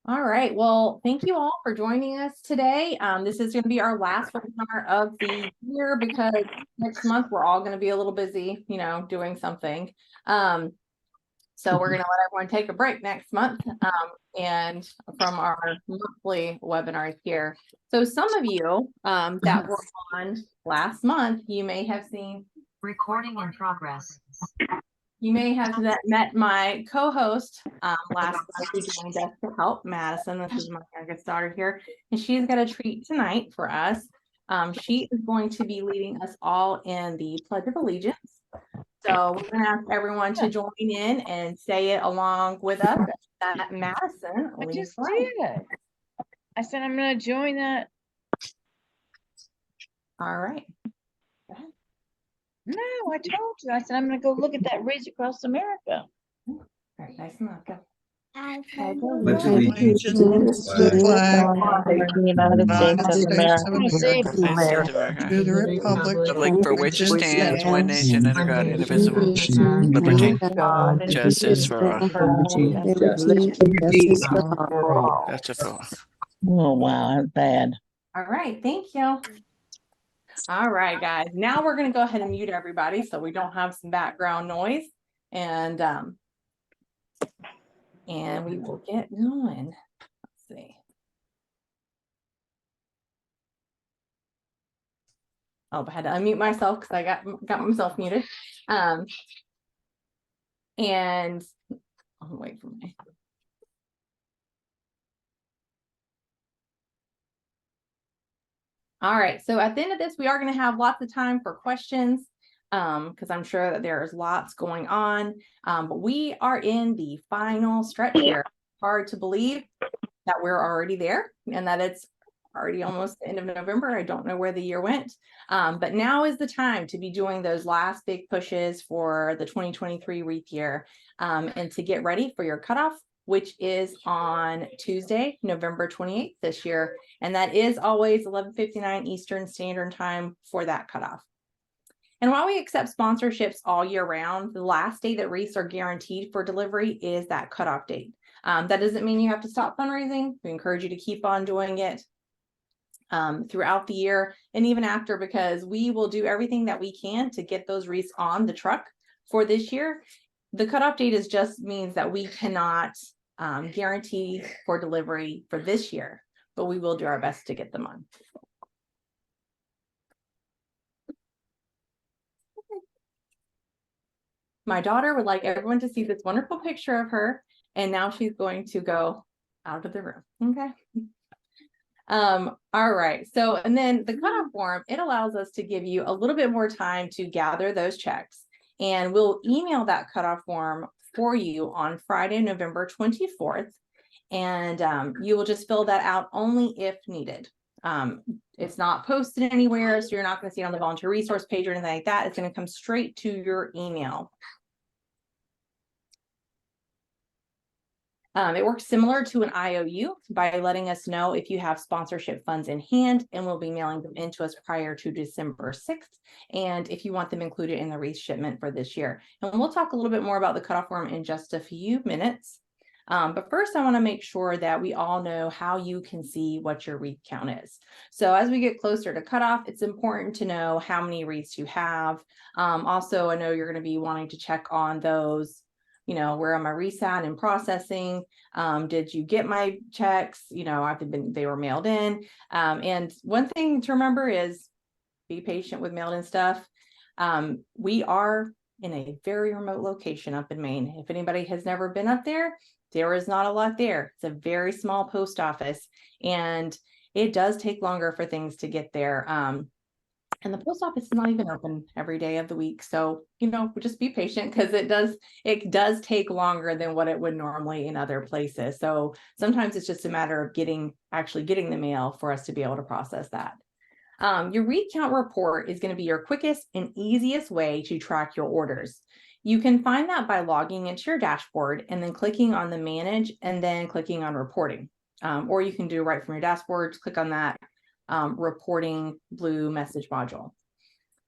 All right. Well, thank you all for joining us today. This is going to be our last webinar of the year because next month we're all going to be a little busy, doing something. So we're going to let everyone take a break next month and from our monthly webinars here. So some of you that were on last month, you may have seen recording in progress. You may have met my co-host last month who joined us to help, Madison. This is my youngest daughter here, and she's got a treat tonight for us. She is going to be leading us all in the Pledge of Allegiance. So we're going to ask everyone to join in and say it along with us. That Madison I leads just the way. did. I said I'm going to join that. All right. No, I told you. I said I'm going to go look at that ridge across America. All right, nice and loud. Go. Pledge allegiance to the flag of the United States of America. to the republic for which it stands, one nation under God, indivisible, liberty, justice for all. That's a vote. Oh, wow. That's bad. All right. Thank you. All right, guys. Now we're going to go ahead and mute everybody so we don't have some background noise. And we will get going. Let's see. Oh, I had to unmute myself because I got myself muted. And I'll wait for me. All right, so at the end of this, we are going to have lots of time for questions because I'm sure that there's lots going on. But we are in the final stretch here. Hard to believe that we're already there and that it's already almost the end of November. I don't know where the year went, but now is the time to be doing those last big pushes for the 2023 wreath year and to get ready for your cutoff, which is on Tuesday, November 28th this year. And that is always 11:59 Eastern Standard Time for that cutoff. And while we accept sponsorships all year round, the last day that wreaths are guaranteed for delivery is that cutoff date. That doesn't mean you have to stop fundraising. We encourage you to keep on doing it throughout the year and even after, because we will do everything that we can to get those wreaths on the truck for this year. The cutoff date just means that we cannot guarantee for delivery for this year, but we will do our best to get them on. My daughter would like everyone to see this wonderful picture of her, and now she's going to go out of the room. Okay. All right. So, and then the cutoff form, it allows us to give you a little bit more time to gather those checks, and we'll email that cutoff form for you on Friday, November 24th. And you will just fill that out only if needed. It's not posted anywhere, so you're not going to see it on the volunteer resource page or anything like that. It's going to come straight to your email. It works similar to an IOU by letting us know if you have sponsorship funds in hand, and we'll be mailing them into us prior to December 6th. And if you want them included in the wreath shipment for this year. And we'll talk a little bit more about the cutoff form in just a few minutes. But first, I want to make sure that we all know how you can see what your wreath count is. So as we get closer to cutoff, it's important to know how many wreaths you have. Also, I know you're going to be wanting to check on those, where am I resat and processing? Did you get my checks? They were mailed in. And one thing to remember is be patient with mailed in stuff. We are in a very remote location up in Maine. If anybody has never been up there, there is not a lot there. It's a very small post office, and it does take longer for things to get there. And the post office is not even open every day of the week. So, just be patient because it does take longer than what it would normally in other places. So sometimes it's just a matter of actually getting the mail for us to be able to process that. Your wreath count report is going to be your quickest and easiest way to track your orders. You can find that by logging into your dashboard and then clicking on the manage and then clicking on reporting. Or you can do right from your dashboard, click on that reporting blue message module.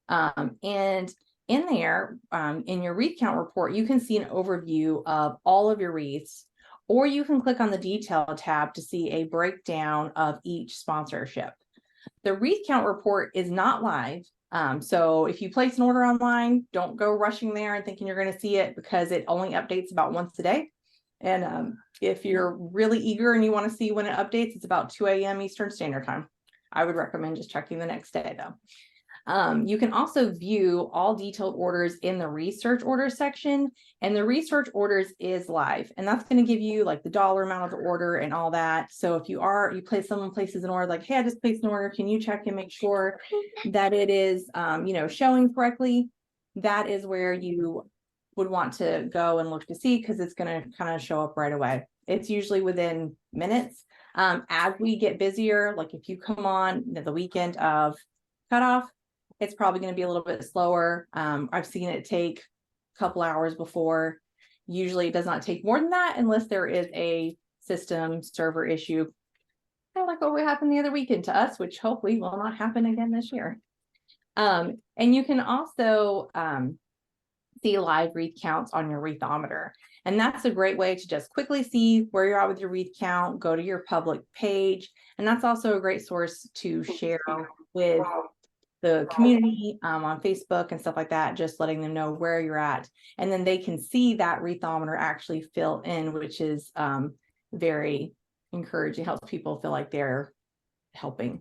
And in there, in your wreath count report, you can see an overview of all of your wreaths, or you can click on the detail tab to see a breakdown of each sponsorship. The wreath count report is not live. So if you place an order online, don't go rushing there and thinking you're going to see it, because it only updates about once a day. And if you're really eager and you want to see when it updates, it's about 2 a.m. Eastern Standard Time. I would recommend just checking the next day though. You can also view all detailed orders in the research orders section, and the research orders is live, and that's going to give you like the dollar amount of the order and all that. So if someone places an order like, hey, I just placed an order, can you check and make sure that it is, showing correctly? That is where you would want to go and look to see, because it's going to kind of show up right away. It's usually within minutes. As we get busier, like if you come on the weekend of cutoff, it's probably going to be a little bit slower. I've seen it take a couple hours before. Usually it does not take more than that unless there is a system server issue, kind of like what happened the other weekend to us, which hopefully will not happen again this year. And you can also see live wreath counts on your wreathometer. And that's a great way to just quickly see where you're at with your wreath count, go to your public page. And that's also a great source to share with the community on Facebook and stuff like that, just letting them know where you're at. And then they can see that wreathometer actually fill in, which is very encouraging, helps people feel like they're helping.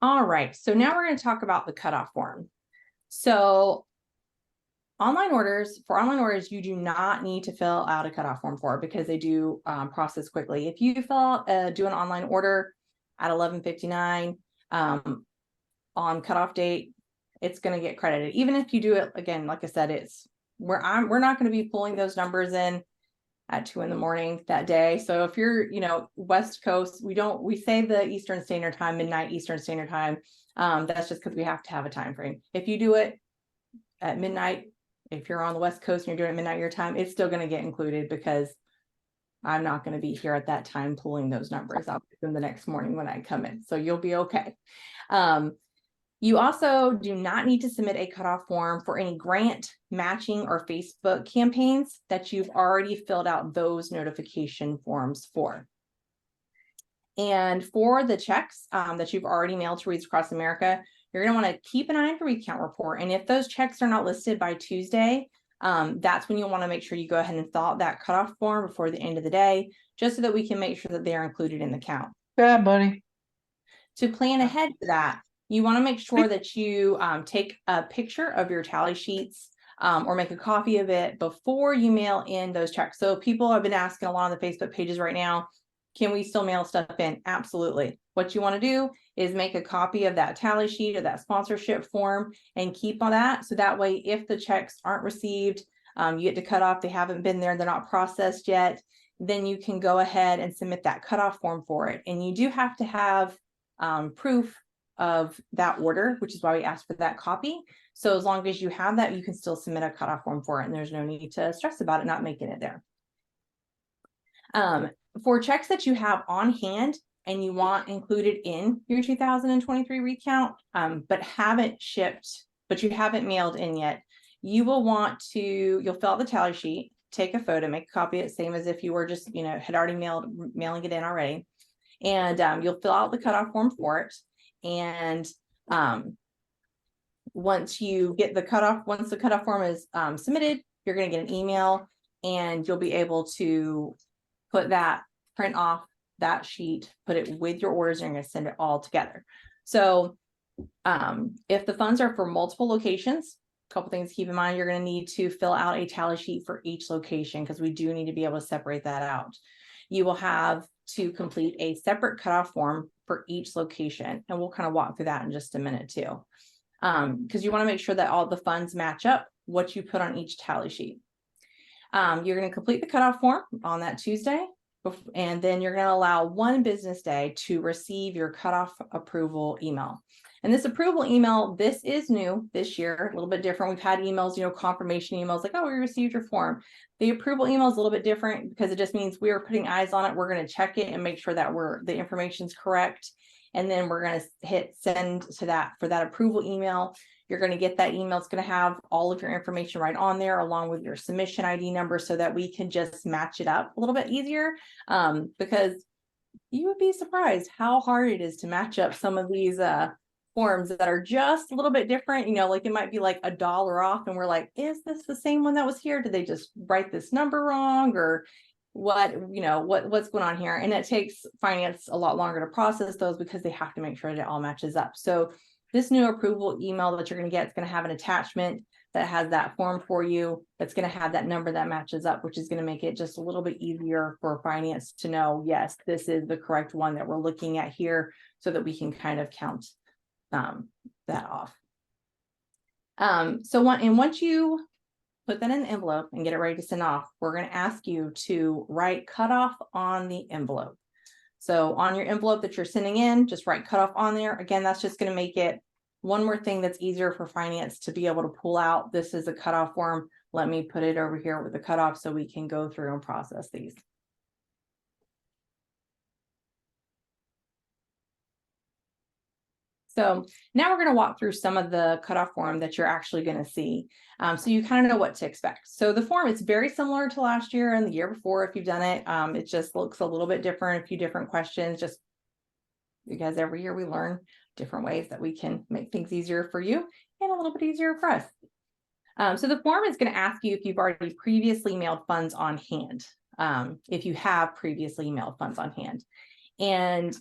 All right, so now we're going to talk about the cutoff form. So for online orders, you do not need to fill out a cutoff form for, because they do process quickly. If you do an online order at 11:59 on cutoff date, it's going to get credited. Even if you do it again, like I said, we're not going to be pulling those numbers in at 2 a.m. that day. So if you're, West Coast, we say the Eastern Standard Time, midnight Eastern Standard Time. That's just because we have to have a time frame. If you do it at midnight, if you're on the West Coast and you're doing it midnight your time, it's still going to get included, because I'm not going to be here at that time pulling those numbers up in the next morning when I come in. So you'll be okay. You also do not need to submit a cutoff form for any grant, matching, or Facebook campaigns that you've already filled out those notification forms for. And for the checks that you've already mailed to Wreaths Across America, you're going to want to keep an eye on your wreath count report. And if those checks are not listed by Tuesday, that's when you'll want to make sure you go ahead and fill out that cutoff form before the end of the day, just so that we can make sure that they're included in the count. Yeah, buddy. To plan ahead for that, you want to make sure that you take a picture of your tally sheets or make a copy of it before you mail in those checks. So people have been asking a lot on the Facebook pages right now, can we still mail stuff in? Absolutely. What you want to do is make a copy of that tally sheet or that sponsorship form and keep on that. So that way, if the checks aren't received, you get to cut off, they haven't been there, they're not processed yet, then you can go ahead and submit that cutoff form for it. And you do have to have proof of that order, which is why we asked for that copy. So as long as you have that, you can still submit a cutoff form for it, and there's no need to stress about it not making it there. For checks that you have on hand and you want included in your 2023 wreath count, but haven't shipped, but you haven't mailed in yet, you'll fill out the tally sheet, take a photo, make a copy of it, same as if you were just, had already mailing it in already. And you'll fill out the cutoff form for it. And once the cutoff form is submitted, you're going to get an email, and you'll be able to print off that sheet, put it with your orders, and you're going to send it all together. So if the funds are for multiple locations, a couple things to keep in mind, you're going to need to fill out a tally sheet for each location, because we do need to be able to separate that out. You will have to complete a separate cutoff form for each location, and we'll kind of walk through that in just a minute too, because you want to make sure that all the funds match up what you put on each tally sheet. You're going to complete the cutoff form on that Tuesday, and then you're going to allow 1 business day to receive your cutoff approval email. And this approval email, this is new this year, a little bit different. We've had emails, confirmation emails like, oh, we received your form. The approval email is a little bit different because it just means we are putting eyes on it. We're going to check it and make sure that the information's correct. And then we're going to hit send to that for that approval email. You're going to get that email. It's going to have all of your information right on there along with your submission ID number so that we can just match it up a little bit easier. Because you would be surprised how hard it is to match up some of these forms that are just a little bit different. Like it might be like $1 off and we're like, is this the same one that was here? Did they just write this number wrong or what's going on here? And it takes finance a lot longer to process those because they have to make sure that it all matches up. So this new approval email that you're going to get is going to have an attachment that has that form for you. That's going to have that number that matches up, which is going to make it just a little bit easier for finance to know, yes, this is the correct one that we're looking at here so that we can kind of count that off. Once you put that in the envelope and get it ready to send off, we're going to ask you to write cutoff on the envelope. So on your envelope that you're sending in, just write cutoff on there. Again, that's just going to make it one more thing that's easier for finance to be able to pull out. This is a cutoff form. Let me put it over here with the cutoff so we can go through and process these. So now we're going to walk through some of the cutoff form that you're actually going to see. So you kind of know what to expect. So the form is very similar to last year and the year before if you've done it. It just looks a little bit different, a few different questions, just because every year we learn different ways that we can make things easier for you and a little bit easier for us. So the form is going to ask you if you've already previously mailed funds on hand, if you have previously mailed funds on hand. And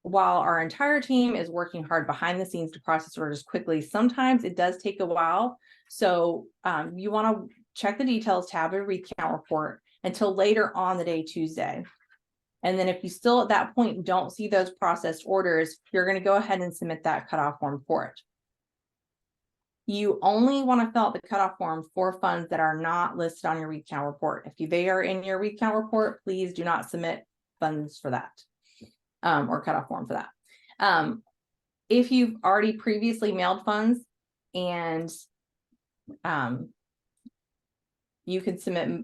while our entire team is working hard behind the scenes to process orders quickly, sometimes it does take a while. So you want to check the details tab of wreath count report until later on the day, Tuesday. And then if you still at that point don't see those processed orders, you're going to go ahead and submit that cutoff form for it. You only want to fill out the cutoff form for funds that are not listed on your wreath count report. If they are in your wreath count report, please do not submit funds for that. Or cutoff form for that. If you've already previously mailed funds and you can submit,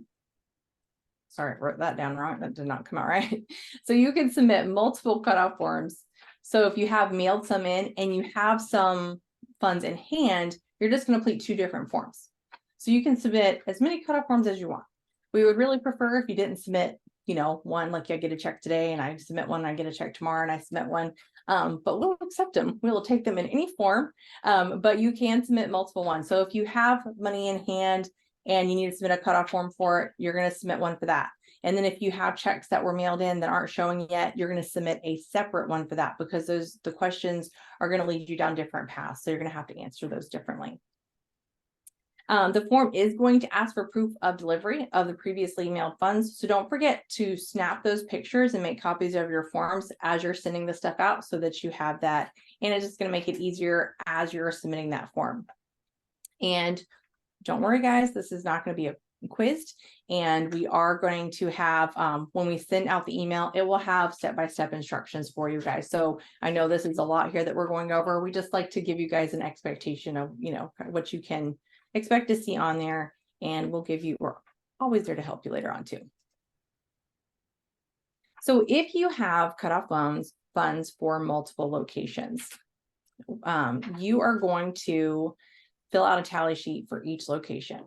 sorry, I wrote that down wrong. That did not come out right. So you can submit multiple cutoff forms. So if you have mailed some in and you have some funds in hand, you're just going to complete 2 different forms. So you can submit as many cutoff forms as you want. We would really prefer if you didn't submit one, like I get a check today and I submit one, I get a check tomorrow and I submit one, but we'll accept them. We will take them in any form, but you can submit multiple ones. So if you have money in hand and you need to submit a cutoff form for it, you're going to submit one for that. And then if you have checks that were mailed in that aren't showing yet, you're going to submit a separate one for that because the questions are going to lead you down different paths. So you're going to have to answer those differently. The form is going to ask for proof of delivery of the previously mailed funds. So don't forget to snap those pictures and make copies of your forms as you're sending the stuff out so that you have that. And it's just going to make it easier as you're submitting that form. And don't worry, guys, this is not going to be a quiz. And we are going to have, when we send out the email, it will have step-by-step instructions for you guys. So I know this is a lot here that we're going over. We just like to give you guys an expectation of, what you can expect to see on there, and we're always there to help you later on too. So if you have cutoff funds for multiple locations, you are going to fill out a tally sheet for each location.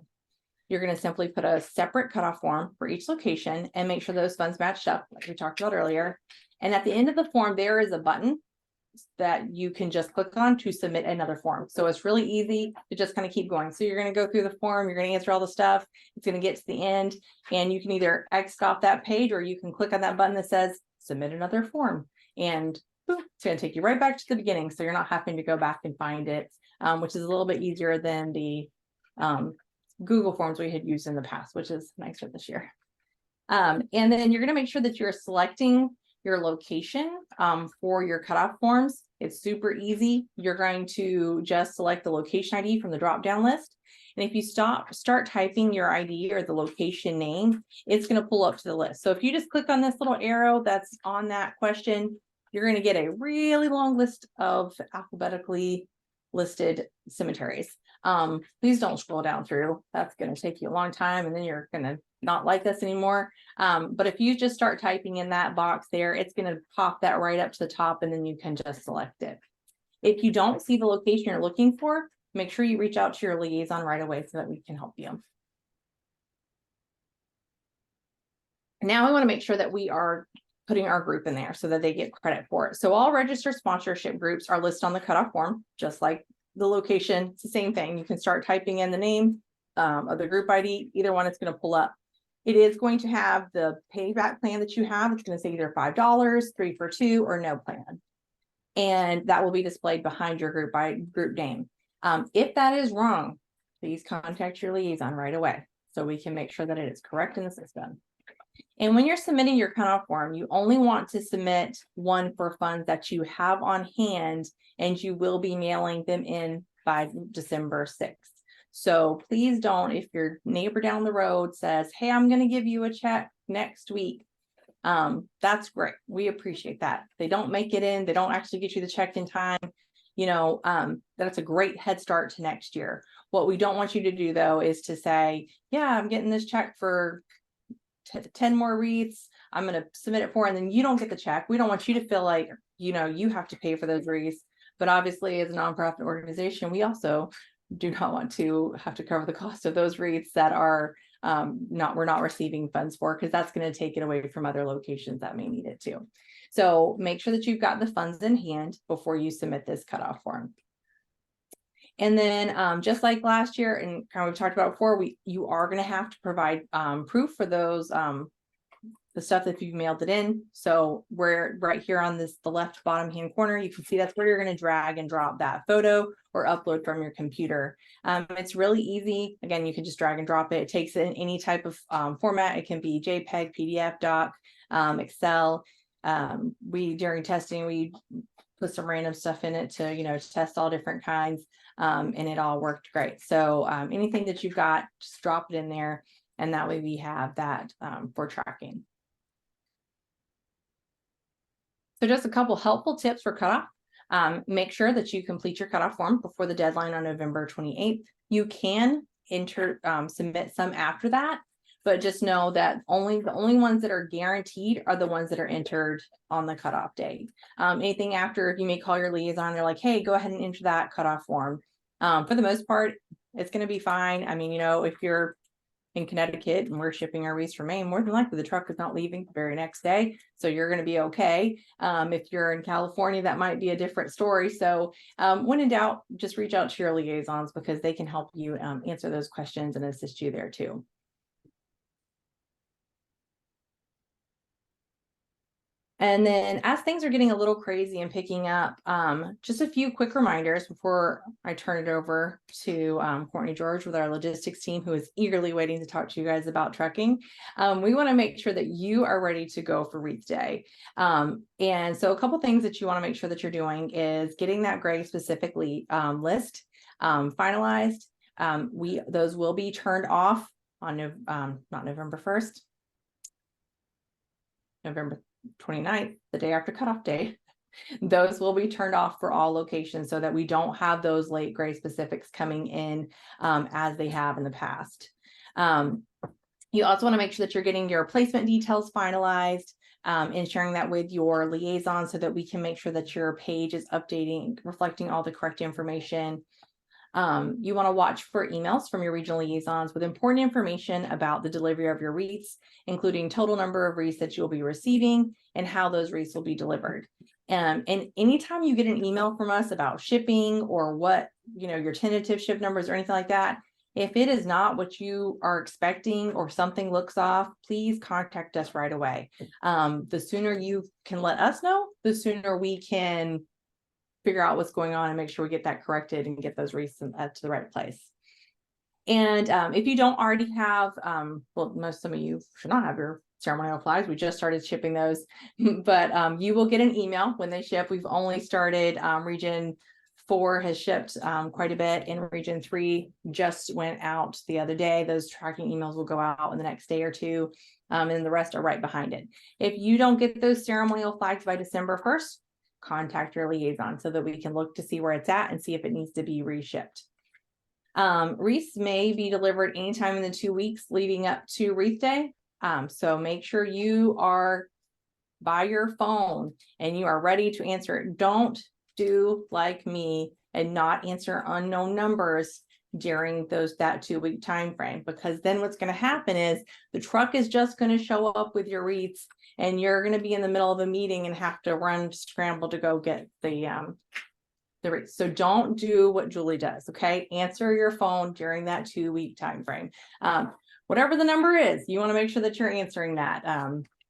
You're going to simply put a separate cutoff form for each location and make sure those funds matched up, like we talked about earlier. And at the end of the form, there is a button that you can just click on to submit another form. So it's really easy to just kind of keep going. So you're going to go through the form, you're going to answer all the stuff. It's going to get to the end and you can either exit off that page or you can click on that button that says submit another form. And boop, it's going to take you right back to the beginning. So you're not having to go back and find it, which is a little bit easier than the Google Forms we had used in the past, which is nicer this year. And then you're going to make sure that you're selecting your location for your cutoff forms. It's super easy. You're going to just select the location ID from the drop-down list. And if you start typing your ID or the location name, it's going to pull up to the list. So if you just click on this little arrow that's on that question, you're going to get a really long list of alphabetically listed cemeteries. Please don't scroll down through. That's going to take you a long time, and then you're going to not like us anymore. But if you just start typing in that box there, it's going to pop that right up to the top, and then you can just select it. If you don't see the location you're looking for, make sure you reach out to your liaison right away so that we can help you. Now we want to make sure that we are putting our group in there so that they get credit for it. So all registered sponsorship groups are listed on the cutoff form, just like the location. It's the same thing. You can start typing in the name of the group ID. Either one, it's going to pull up. It is going to have the payback plan that you have. It's going to say either $5, 3 for 2, or no plan. And that will be displayed behind your group by group name. If that is wrong, please contact your liaison right away so we can make sure that it is correct in the system. And when you're submitting your cutoff form, you only want to submit one for funds that you have on hand, and you will be mailing them in by December 6th. So please don't, if your neighbor down the road says, hey, I'm going to give you a check next week, that's great. We appreciate that. They don't make it in, they don't actually get you the check in time, you know, that's a great head start to next year. What we don't want you to do though is to say, yeah, I'm getting this check for 10 more wreaths, I'm going to submit it for, and then you don't get the check. We don't want you to feel like, you know, you have to pay for those wreaths. But obviously as a nonprofit organization, we also do not want to have to cover the cost of those wreaths that are we're not receiving funds for, because that's going to take it away from other locations that may need it too. So make sure that you've got the funds in hand before you submit this cutoff form. And then just like last year, and kind of we've talked about before, you are going to have to provide proof for those the stuff that you've mailed it in. So we're right here on the left bottom hand corner, you can see that's where you're going to drag and drop that photo or upload from your computer. It's really easy. Again, you can just drag and drop it. It takes in any type of format. It can be JPEG, PDF, doc, Excel. During testing, we put some random stuff in it to, you know, test all different kinds, and it all worked great. So anything that you've got, just drop it in there, and that way we have that for tracking. So just a couple helpful tips for cutoff. Make sure that you complete your cutoff form before the deadline on November 28th. You can submit some after that, but just know that the only ones that are guaranteed are the ones that are entered on the cutoff date. Anything after, you may call your liaison, they're like, hey, go ahead and enter that cutoff form. For the most part, it's going to be fine. I mean, you know, if you're in Connecticut and we're shipping our wreaths from Maine, more than likely the truck is not leaving the very next day, so you're going to be okay. If you're in California, that might be a different story. So when in doubt, just reach out to your liaisons, because they can help you answer those questions and assist you there too. And then as things are getting a little crazy and picking up, just a few quick reminders before I turn it over to Courtney George with our logistics team, who is eagerly waiting to talk to you guys about trucking. We want to make sure that you are ready to go for Wreath Day. And so a couple things that you want to make sure that you're doing is getting that gray specifically list finalized. Those will be turned off on not November 1st, November 29th, the day after cutoff day. Those will be turned off for all locations so that we don't have those late gray specifics coming in as they have in the past. You also want to make sure that you're getting your placement details finalized and sharing that with your liaison so that we can make sure that your page is updating, reflecting all the correct information. You want to watch for emails from your regional liaisons with important information about the delivery of your wreaths, including total number of wreaths that you'll be receiving and how those wreaths will be delivered. And anytime you get an email from us about shipping or what, you know, your tentative ship numbers or anything like that, if it is not what you are expecting or something looks off, please contact us right away. The sooner you can let us know, the sooner we can figure out what's going on and make sure we get that corrected and get those wreaths to the right place. And if you don't already have, well, some of you should not have your ceremonial flags. We just started shipping those, but you will get an email when they ship. We've only started region 4 has shipped quite a bit, and Region 3 just went out the other day. Those tracking emails will go out in the next day or two, and the rest are right behind it. If you don't get those ceremonial flags by December 1st, contact your liaison so that we can look to see where it's at and see if it needs to be reshipped. Wreaths may be delivered anytime in the 2 weeks leading up to Wreath Day. So make sure you are by your phone and you are ready to answer it. Don't do like me and not answer unknown numbers during that 2-week time frame, because then what's going to happen is the truck is just going to show up with your wreaths and you're going to be in the middle of a meeting and have to scramble to go get the wreaths. So don't do what Julie does. Okay, answer your phone during that 2-week time frame. Whatever the number is, you want to make sure that you're answering that,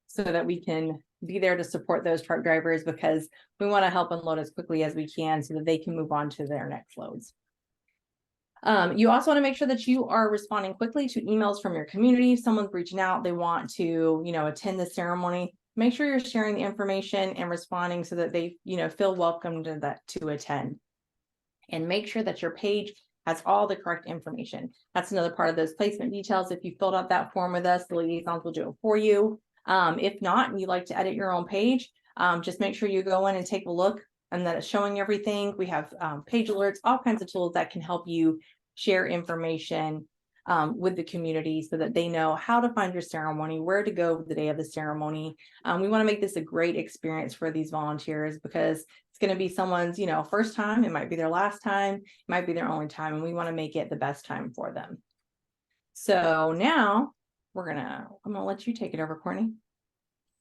so that we can be there to support those truck drivers, because we want to help unload as quickly as we can so that they can move on to their next loads. You also want to make sure that you are responding quickly to emails from your community. If someone's reaching out, they want to, attend the ceremony. Make sure you're sharing the information and responding so that they, feel welcome to attend. And make sure that your page has all the correct information. That's another part of those placement details. If you filled out that form with us, the liaisons will do it for you. If not, and you'd like to edit your own page, just make sure you go in and take a look and that it's showing everything. We have page alerts, all kinds of tools that can help you share information with the community so that they know how to find your ceremony, where to go the day of the ceremony. We want to make this a great experience for these volunteers, because it's going to be someone's, first time. It might be their last time, it might be their only time, and we want to make it the best time for them. So now I'm gonna let you take it over, Courtney.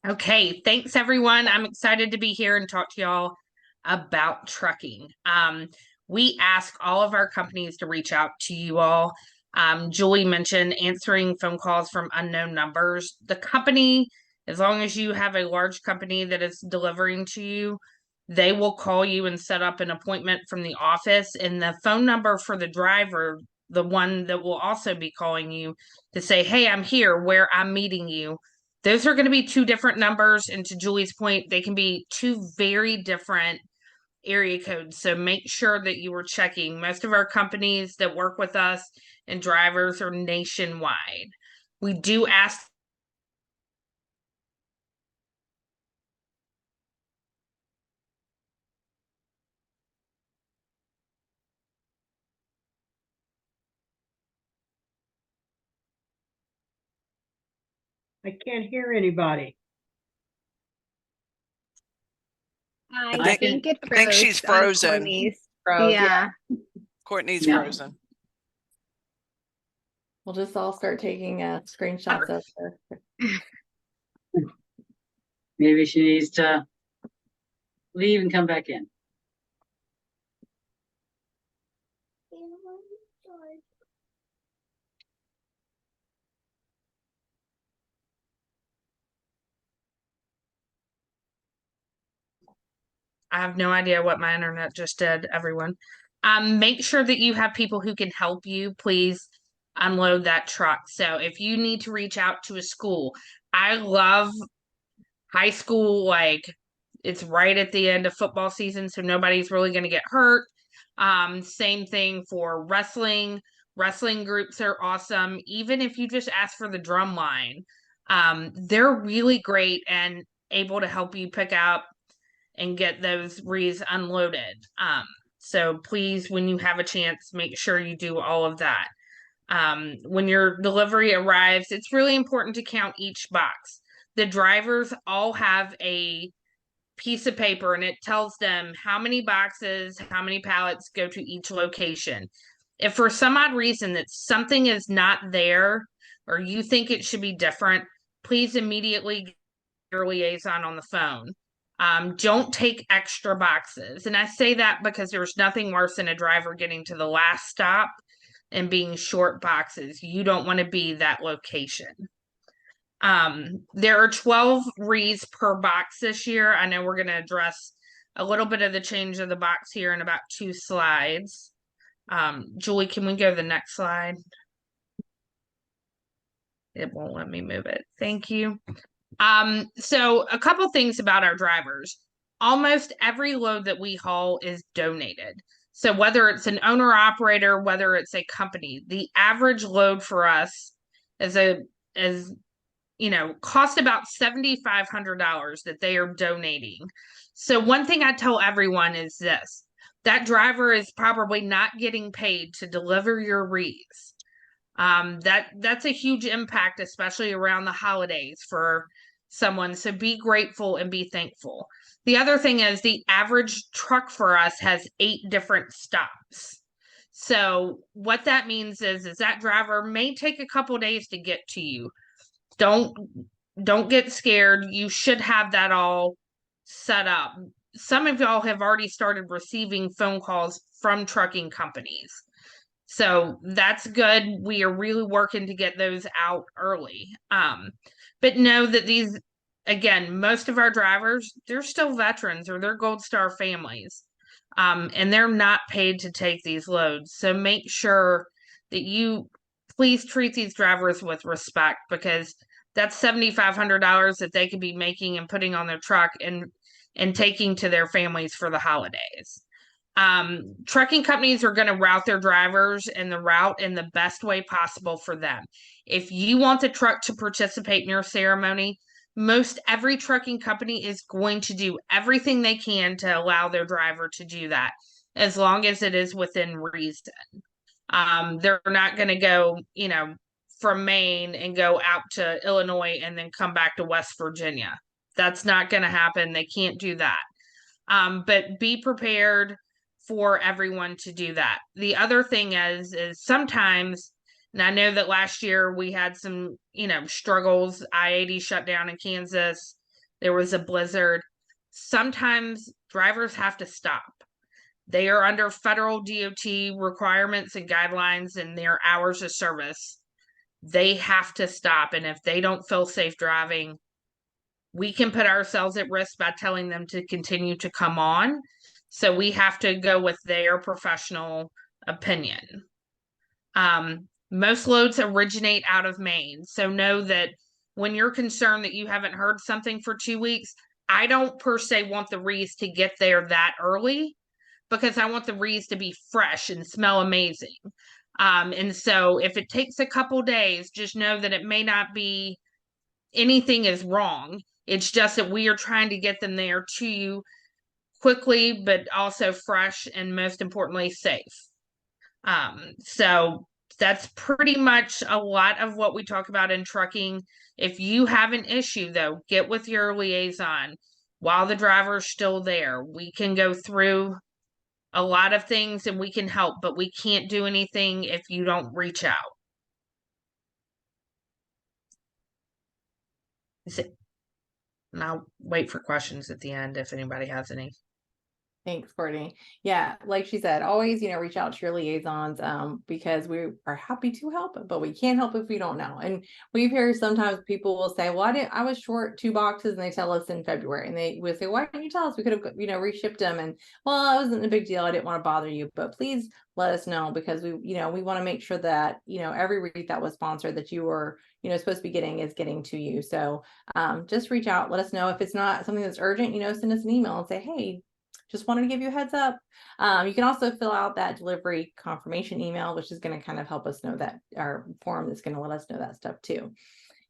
Okay, thanks everyone. I'm excited to be here and talk to y'all about trucking. We ask all of our companies to reach out to you all. Julie mentioned answering phone calls from unknown numbers. The company, as long as you have a large company that is delivering to you, they will call you and set up an appointment from the office, and the phone number for the driver, the one that will also be calling you to say, hey, I'm here, where I'm meeting you. Those are going to be 2 different numbers. And to Julie's point, they can be 2 very different area codes. So make sure that you are checking. Most of our companies that work with us and drivers are nationwide. We do ask I can't hear anybody. I think it I think she's froze on frozen. Courtney's. Froze, Yeah. Courtney's Yeah. frozen. We'll just all start taking screenshots of her. Maybe she needs to leave and come back in. I have no idea what my internet just did, everyone. Make sure that you have people who can help you, please unload that truck. So if you need to reach out to a school, I love high school, like it's right at the end of football season, so nobody's really going to get hurt. Same thing for wrestling. Wrestling groups are awesome. Even if you just ask for the drum line, they're really great and able to help you pick up and get those wreaths unloaded. So please, when you have a chance, make sure you do all of that. When your delivery arrives, it's really important to count each box. The drivers all have a piece of paper and it tells them how many boxes, how many pallets go to each location. If for some odd reason that something is not there or you think it should be different, please immediately get your liaison on the phone. Don't take extra boxes. And I say that because there's nothing worse than a driver getting to the last stop and being short boxes. You don't want to be that location. There are 12 wreaths per box this year. I know we're going to address a little bit of the change of the box here in about 2 slides. Julie, can we go to the next slide? It won't let me move it. Thank you. So a couple things about our drivers. Almost every load that we haul is donated. So whether it's an owner operator, whether it's a company, the average load for us is cost about $7,500 that they are donating. So one thing I tell everyone is this: that driver is probably not getting paid to deliver your wreaths. That's a huge impact, especially around the holidays for someone. So be grateful and be thankful. The other thing is the average truck for us has 8 different stops. So what that means is that driver may take a couple days to get to you. Don't get scared. You should have that all set up. Some of y'all have already started receiving phone calls from trucking companies. So that's good. We are really working to get those out early. But know that these, again, most of our drivers, they're still veterans or they're Gold Star families. And they're not paid to take these loads. So make sure that you please treat these drivers with respect, because that's $7,500 that they could be making and putting on their truck and taking to their families for the holidays. Trucking companies are going to route their drivers and the route in the best way possible for them. If you want the truck to participate in your ceremony, most every trucking company is going to do everything they can to allow their driver to do that, as long as it is within reason. They're not going to go, from Maine and go out to Illinois and then come back to West Virginia. That's not going to happen. They can't do that. But be prepared for everyone to do that. The other thing is sometimes, and I know that last year we had some, struggles. I-80 shut down in Kansas. There was a blizzard. Sometimes drivers have to stop. They are under federal DOT requirements and guidelines and their hours of service. They have to stop. And if they don't feel safe driving, we can put ourselves at risk by telling them to continue to come on. So we have to go with their professional opinion. Most loads originate out of Maine. So know that when you're concerned that you haven't heard something for 2 weeks, I don't per se want the wreaths to get there that early, because I want the wreaths to be fresh and smell amazing. And so if it takes a couple days, just know that it may not be anything is wrong. It's just that we are trying to get them there to you quickly, but also fresh and most importantly, safe. So that's pretty much a lot of what we talk about in trucking. If you have an issue though, get with your liaison while the driver's still there. We can go through a lot of things and we can help, but we can't do anything if you don't reach out. And I'll wait for questions at the end if anybody has any. Thanks, Courtney. Yeah, like she said, always, reach out to your liaisons, because we are happy to help, but we can't help if we don't know. And we've heard sometimes people will say, well, I was short 2 boxes, and they tell us in February, and they would say, why didn't you tell us? We could have, reshipped them. And well, it wasn't a big deal. I didn't want to bother you, but please let us know, because we want to make sure that, every wreath that was sponsored that you were, supposed to be getting is getting to you. So just reach out, let us know. If it's not something that's urgent, send us an email and say, hey, just wanted to give you a heads up. You can also fill out that delivery confirmation email, which is going to kind of help us know that, our form that's going to let us know that stuff too.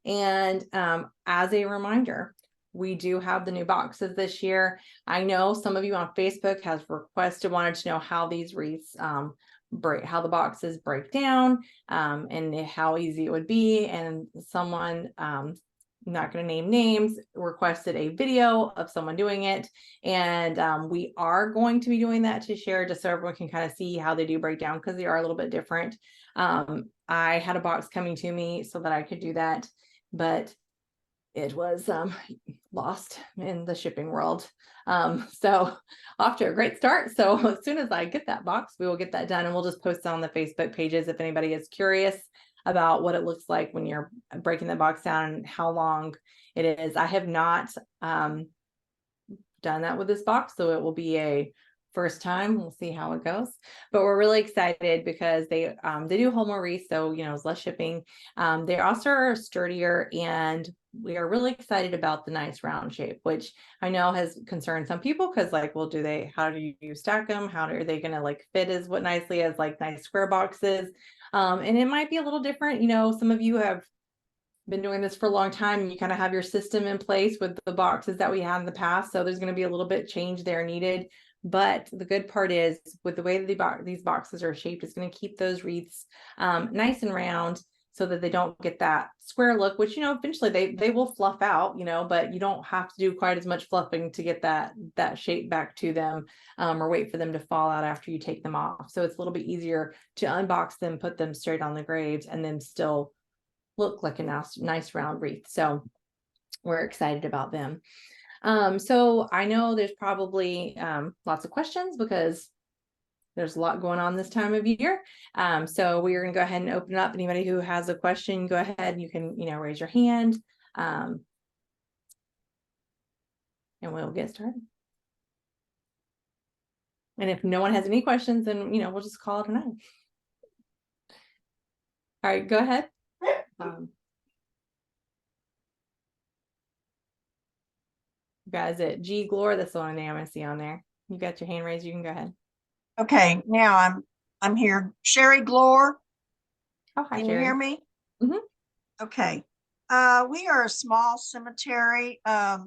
And as a reminder, we do have the new boxes this year. I know some of you on Facebook has wanted to know how these wreaths how the boxes break down, and how easy it would be. And someone, I'm not going to name names, requested a video of someone doing it. And we are going to be doing that to share, just so everyone can kind of see how they do break down, because they are a little bit different. I had a box coming to me so that I could do that, but it was lost in the shipping world. So off to a great start. So as soon as I get that box, we will get that done, and we'll just post it on the Facebook pages if anybody is curious about what it looks like when you're breaking the box down and how long it is. I have not done that with this box, so it will be a first time. We'll see how it goes, but we're really excited because they do hold more wreaths, so it's less shipping. They also are sturdier, and we are really excited about the nice round shape, which I know has concerned some people because like, well, how do you stack them? How are they going to like fit as what nicely as like nice square boxes? And it might be a little different. Some of you have been doing this for a long time and you kind of have your system in place with the boxes that we had in the past. So there's going to be a little bit change there needed. But the good part is with the way that these boxes are shaped, it's going to keep those wreaths nice and round so that they don't get that square look, which, eventually they will fluff out, but you don't have to do quite as much fluffing to get that shape back to them or wait for them to fall out after you take them off. So it's a little bit easier to unbox them, put them straight on the graves, and then still look like a nice round wreath. So we're excited about them. So I know there's probably lots of questions because there's a lot going on this time of year. So we're going to go ahead and open up. Anybody who has a question, go ahead. You can, raise your hand. And we'll get started. And if no one has any questions, then, we'll just call it a night. All right, go ahead. Guys at G Glore, that's the only name I see on there. You got your hand raised, you can go ahead. Okay, now I'm here. Sherry Glore. Oh, hi, Can Sherry. you hear me? Mhm. Okay. We are a small cemetery.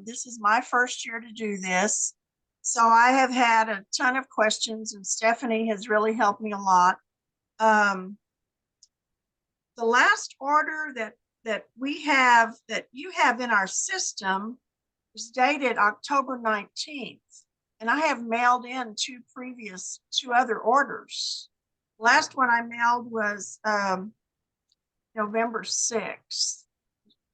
This is my first year to do this. So I have had a ton of questions and Stephanie has really helped me a lot. The last order that you have in our system was dated October 19th. And I have mailed in two other orders. Last one I mailed was November 6th.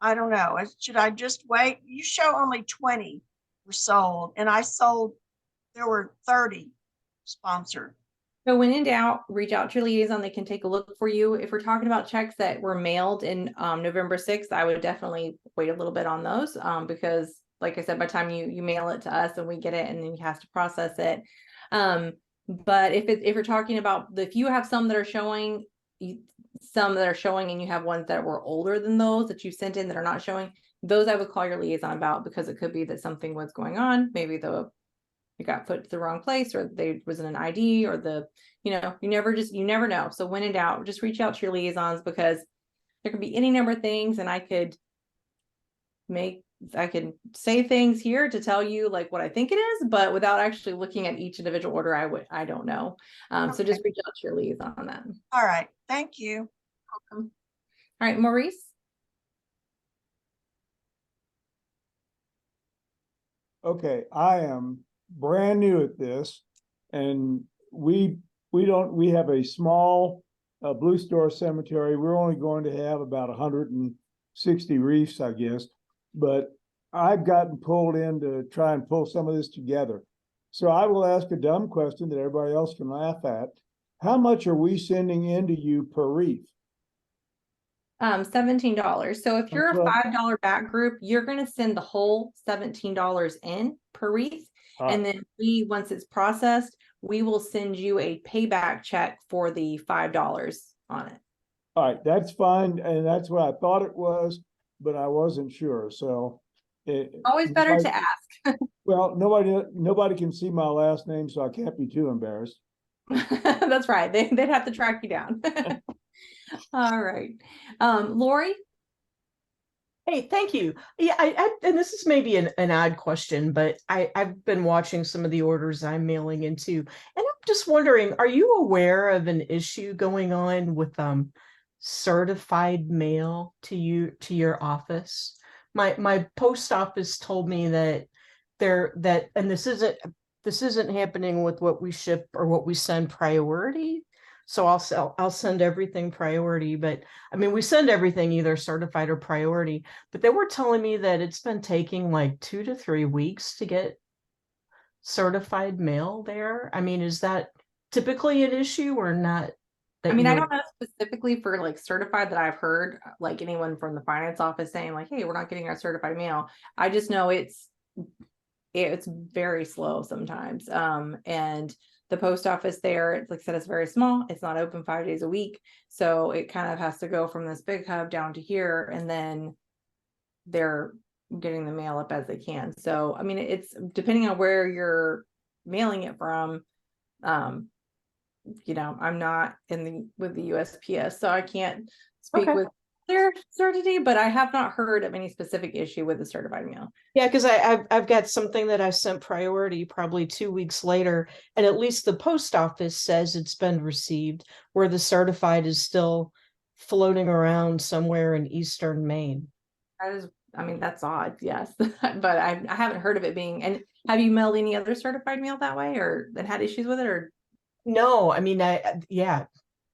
I don't know. Should I just wait? You show only 20 were sold, and there were 30 sponsored. So when in doubt, reach out to your liaison. They can take a look for you. If we're talking about checks that were mailed in November 6th, I would definitely wait a little bit on those because like I said, by the time you mail it to us and we get it and then you have to process it. But if you're talking about if you have some that are showing and you have ones that were older than those that you sent in that are not showing, those I would call your liaison about because it could be that something was going on. Maybe it got put to the wrong place or there wasn't an ID or you never know. So when in doubt, just reach out to your liaisons because there could be any number of things and I could say things here to tell you like what I think it is, but without actually looking at each individual order, I don't know. So just reach out to your liaison on that. All right. Thank you. Welcome. All right, Maurice. Okay, I am brand new at this and we have a small Blue Star cemetery. We're only going to have about 160 wreaths, I guess. But I've gotten pulled in to try and pull some of this together. So I will ask a dumb question that everybody else can laugh at. How much are we sending into you per wreath? $17. So if you're a $5 back group, you're going to send the whole $17 in per wreath. And then once it's processed, we will send you a payback check for the $5 on it. All right, that's fine. And that's what I thought it was, but I wasn't sure. So always better to ask. Well, nobody can see my last name, so I can't be too embarrassed. That's right. They'd have to track you down. All right. Lori? Hey, thank you. Yeah, and this is maybe an odd question, but I've been watching some of the orders I'm mailing into, and I'm just wondering, are you aware of an issue going on with certified mail to your office? My post office told me that and this isn't happening with what we ship or what we send priority. So I'll send everything priority, but I mean, we send everything either certified or priority, but they were telling me that it's been taking like 2 to 3 weeks to get certified mail there. I mean, is that typically an issue or not? I mean, I don't know specifically for like certified that I've heard like anyone from the finance office saying like, hey, we're not getting our certified mail. I just know it's very slow sometimes. And the post office there, like I said, it's very small. It's not open 5 days a week. So it kind of has to go from this big hub down to here. And then they're getting the mail up as they can. So, I mean, it's depending on where you're mailing it from. I'm not with the USPS, so I can't speak Okay. with their certainty, but I have not heard of any specific issue with the certified mail. Yeah, because I've got something that I sent priority probably 2 weeks later, and at least the post office says it's been received, where the certified is still floating around somewhere in eastern Maine. That is, I mean, that's odd, yes, but I haven't heard of it being. And have you mailed any other certified mail that way, or that had issues with it, or? No, I mean,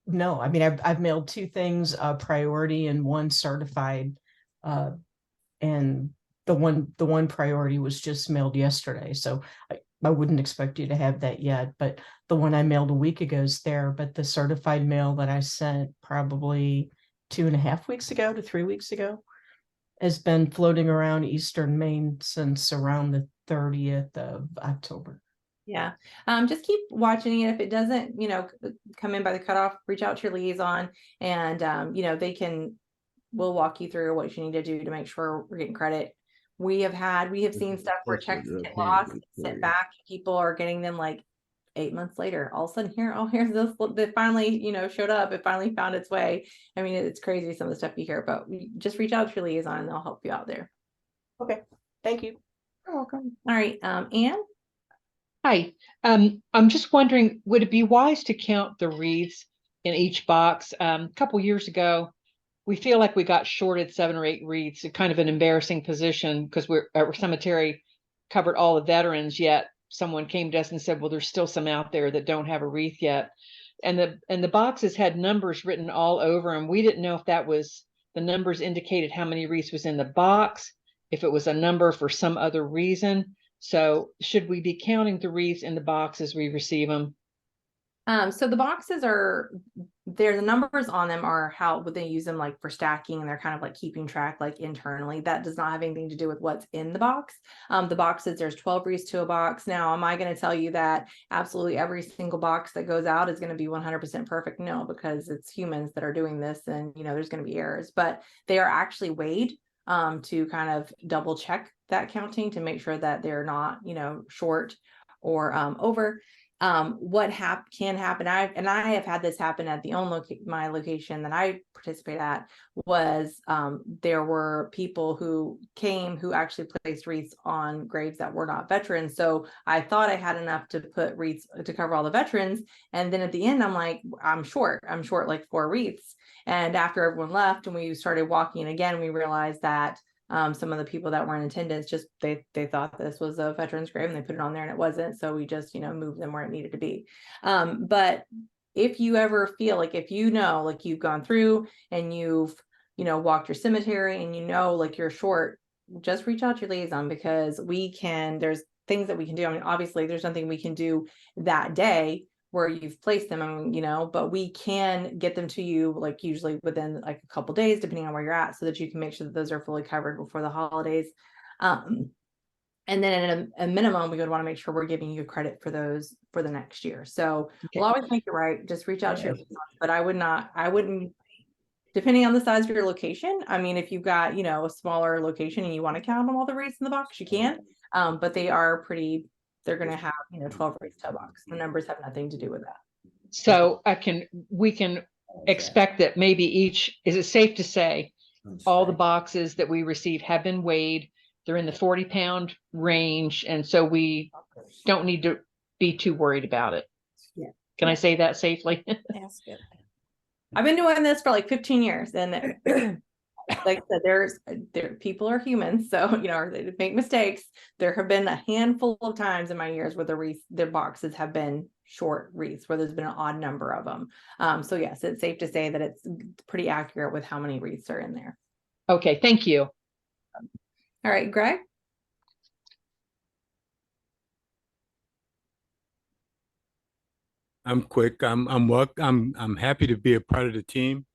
no, I mean, I've mailed 2 things, priority and one certified, and the one priority was just mailed yesterday. So I wouldn't expect you to have that yet, but the one I mailed a week ago is there. But the certified mail that I sent probably 2.5 weeks ago to 3 weeks ago has been floating around eastern Maine since around the 30th of October. Yeah. Just keep watching it. If it doesn't, come in by the cutoff, reach out to your liaison, and we'll walk you through what you need to do to make sure we're getting credit. We have seen stuff where checks get lost, sent back. People are getting them like 8 months later. All of a sudden, here's this that finally, showed up. It finally found its way. I mean, it's crazy some of the stuff you hear, but just reach out to your liaison and they'll help you out there. Okay. Thank you. You're welcome. All right. Anne? Hi, I'm just wondering, would it be wise to count the wreaths in each box? A couple years ago, we feel like we got shorted 7 or 8 wreaths, kind of an embarrassing position because our cemetery covered all the veterans, yet someone came to us and said, well, there's still some out there that don't have a wreath yet. And the boxes had numbers written all over them. We didn't know if that was the numbers indicated how many wreaths was in the box, if it was a number for some other reason. So should we be counting the wreaths in the box as we receive them? So the boxes the numbers on them are how would they use them like for stacking, and they're kind of like keeping track like internally. That does not have anything to do with what's in the box. The boxes, there's 12 wreaths to a box. Now, am I going to tell you that absolutely every single box that goes out is going to be 100% perfect? No, because it's humans that are doing this, and there's going to be errors, but they are actually weighed to kind of double check that counting to make sure that they're not, short or over. What can happen, I have had this happen at my location that I participate at, was there were people who actually placed wreaths on graves that were not veterans. So I thought I had enough to put wreaths to cover all the veterans, and then at the end I'm like, I'm short like 4 wreaths. And after everyone left and we started walking again, we realized that some of the people that were in attendance just they thought this was a veteran's grave and they put it on there and it wasn't. So we just moved them where it needed to be. But if you ever feel like, if like you've gone through and you've walked your cemetery and like you're short, just reach out to your liaison, because there's things that we can do. I mean, obviously there's nothing we can do that day where you've placed them, but we can get them to you like usually within like a couple days, depending on where you're at, so that you can make sure that those are fully covered before the holidays. And then at a minimum, we would want to make sure we're giving you credit for those for the next year. So we'll always make it right. Just reach out to your, but I wouldn't, depending on the size of your location. I mean, if you've got, a smaller location and you want to count on all the wreaths in the box, you can. But they're going to have, 12 wreaths to a box. The numbers have nothing to do with that. So we can expect that maybe is it safe to say all the boxes that we receive have been weighed? They're in the 40-pound range. And so we don't need to be too worried about it. Yeah. Can I say that safely? That's good. I've been doing this for like 15 years, and like I said, people are humans, so they make mistakes. There have been a handful of times in my years where their boxes have been short wreaths, where there's been an odd number of them. So yes, it's safe to say that it's pretty accurate with how many wreaths are in there. Okay, thank you. All right, Greg. I'm quick. I'm happy to be a part of the team.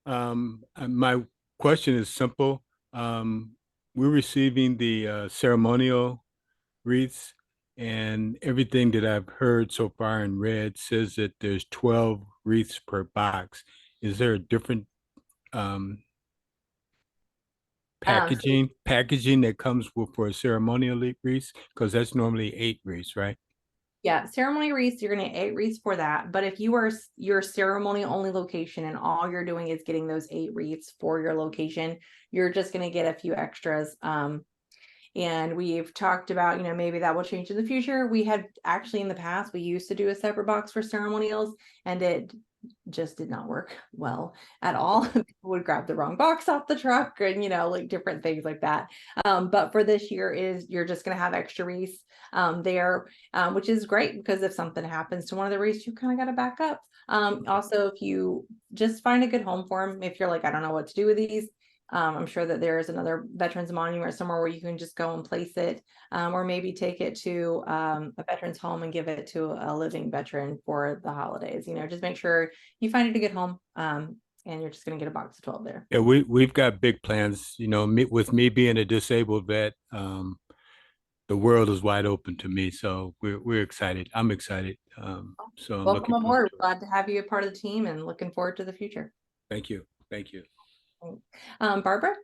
My question is simple. We're receiving the ceremonial wreaths, and everything that I've heard so far and read says that there's 12 wreaths per box. Is there a different packaging that comes with for a ceremonial wreath, because that's normally 8 wreaths, right? Yeah, ceremony wreaths, you're gonna get 8 wreaths for that. But if you are your ceremony only location and all you're doing is getting those 8 wreaths for your location, you're just gonna get a few extras. And we've talked about, maybe that will change in the future. We had actually in the past, we used to do a separate box for ceremonials, and it just did not work well at all. People would grab the wrong box off the truck and, like different things like that. But for this year you're just going to have extra wreaths there, which is great because if something happens to one of the wreaths, you kind of got to back up. Also, if you just find a good home for them, if you're like, I don't know what to do with these, I'm sure that there is another veterans monument somewhere where you can just go and place it, or maybe take it to a veteran's home and give it to a living veteran for the holidays. Just make sure you find it a good home, and you're just going to get a box of 12 there. Yeah, we've got big plans. With me being a disabled vet, the world is wide open to me. So we're excited. I'm excited. So I'm Welcome looking forward aboard. to it. Glad to have you a part of the team and looking forward to the future. Thank you. Thank you. Barbara?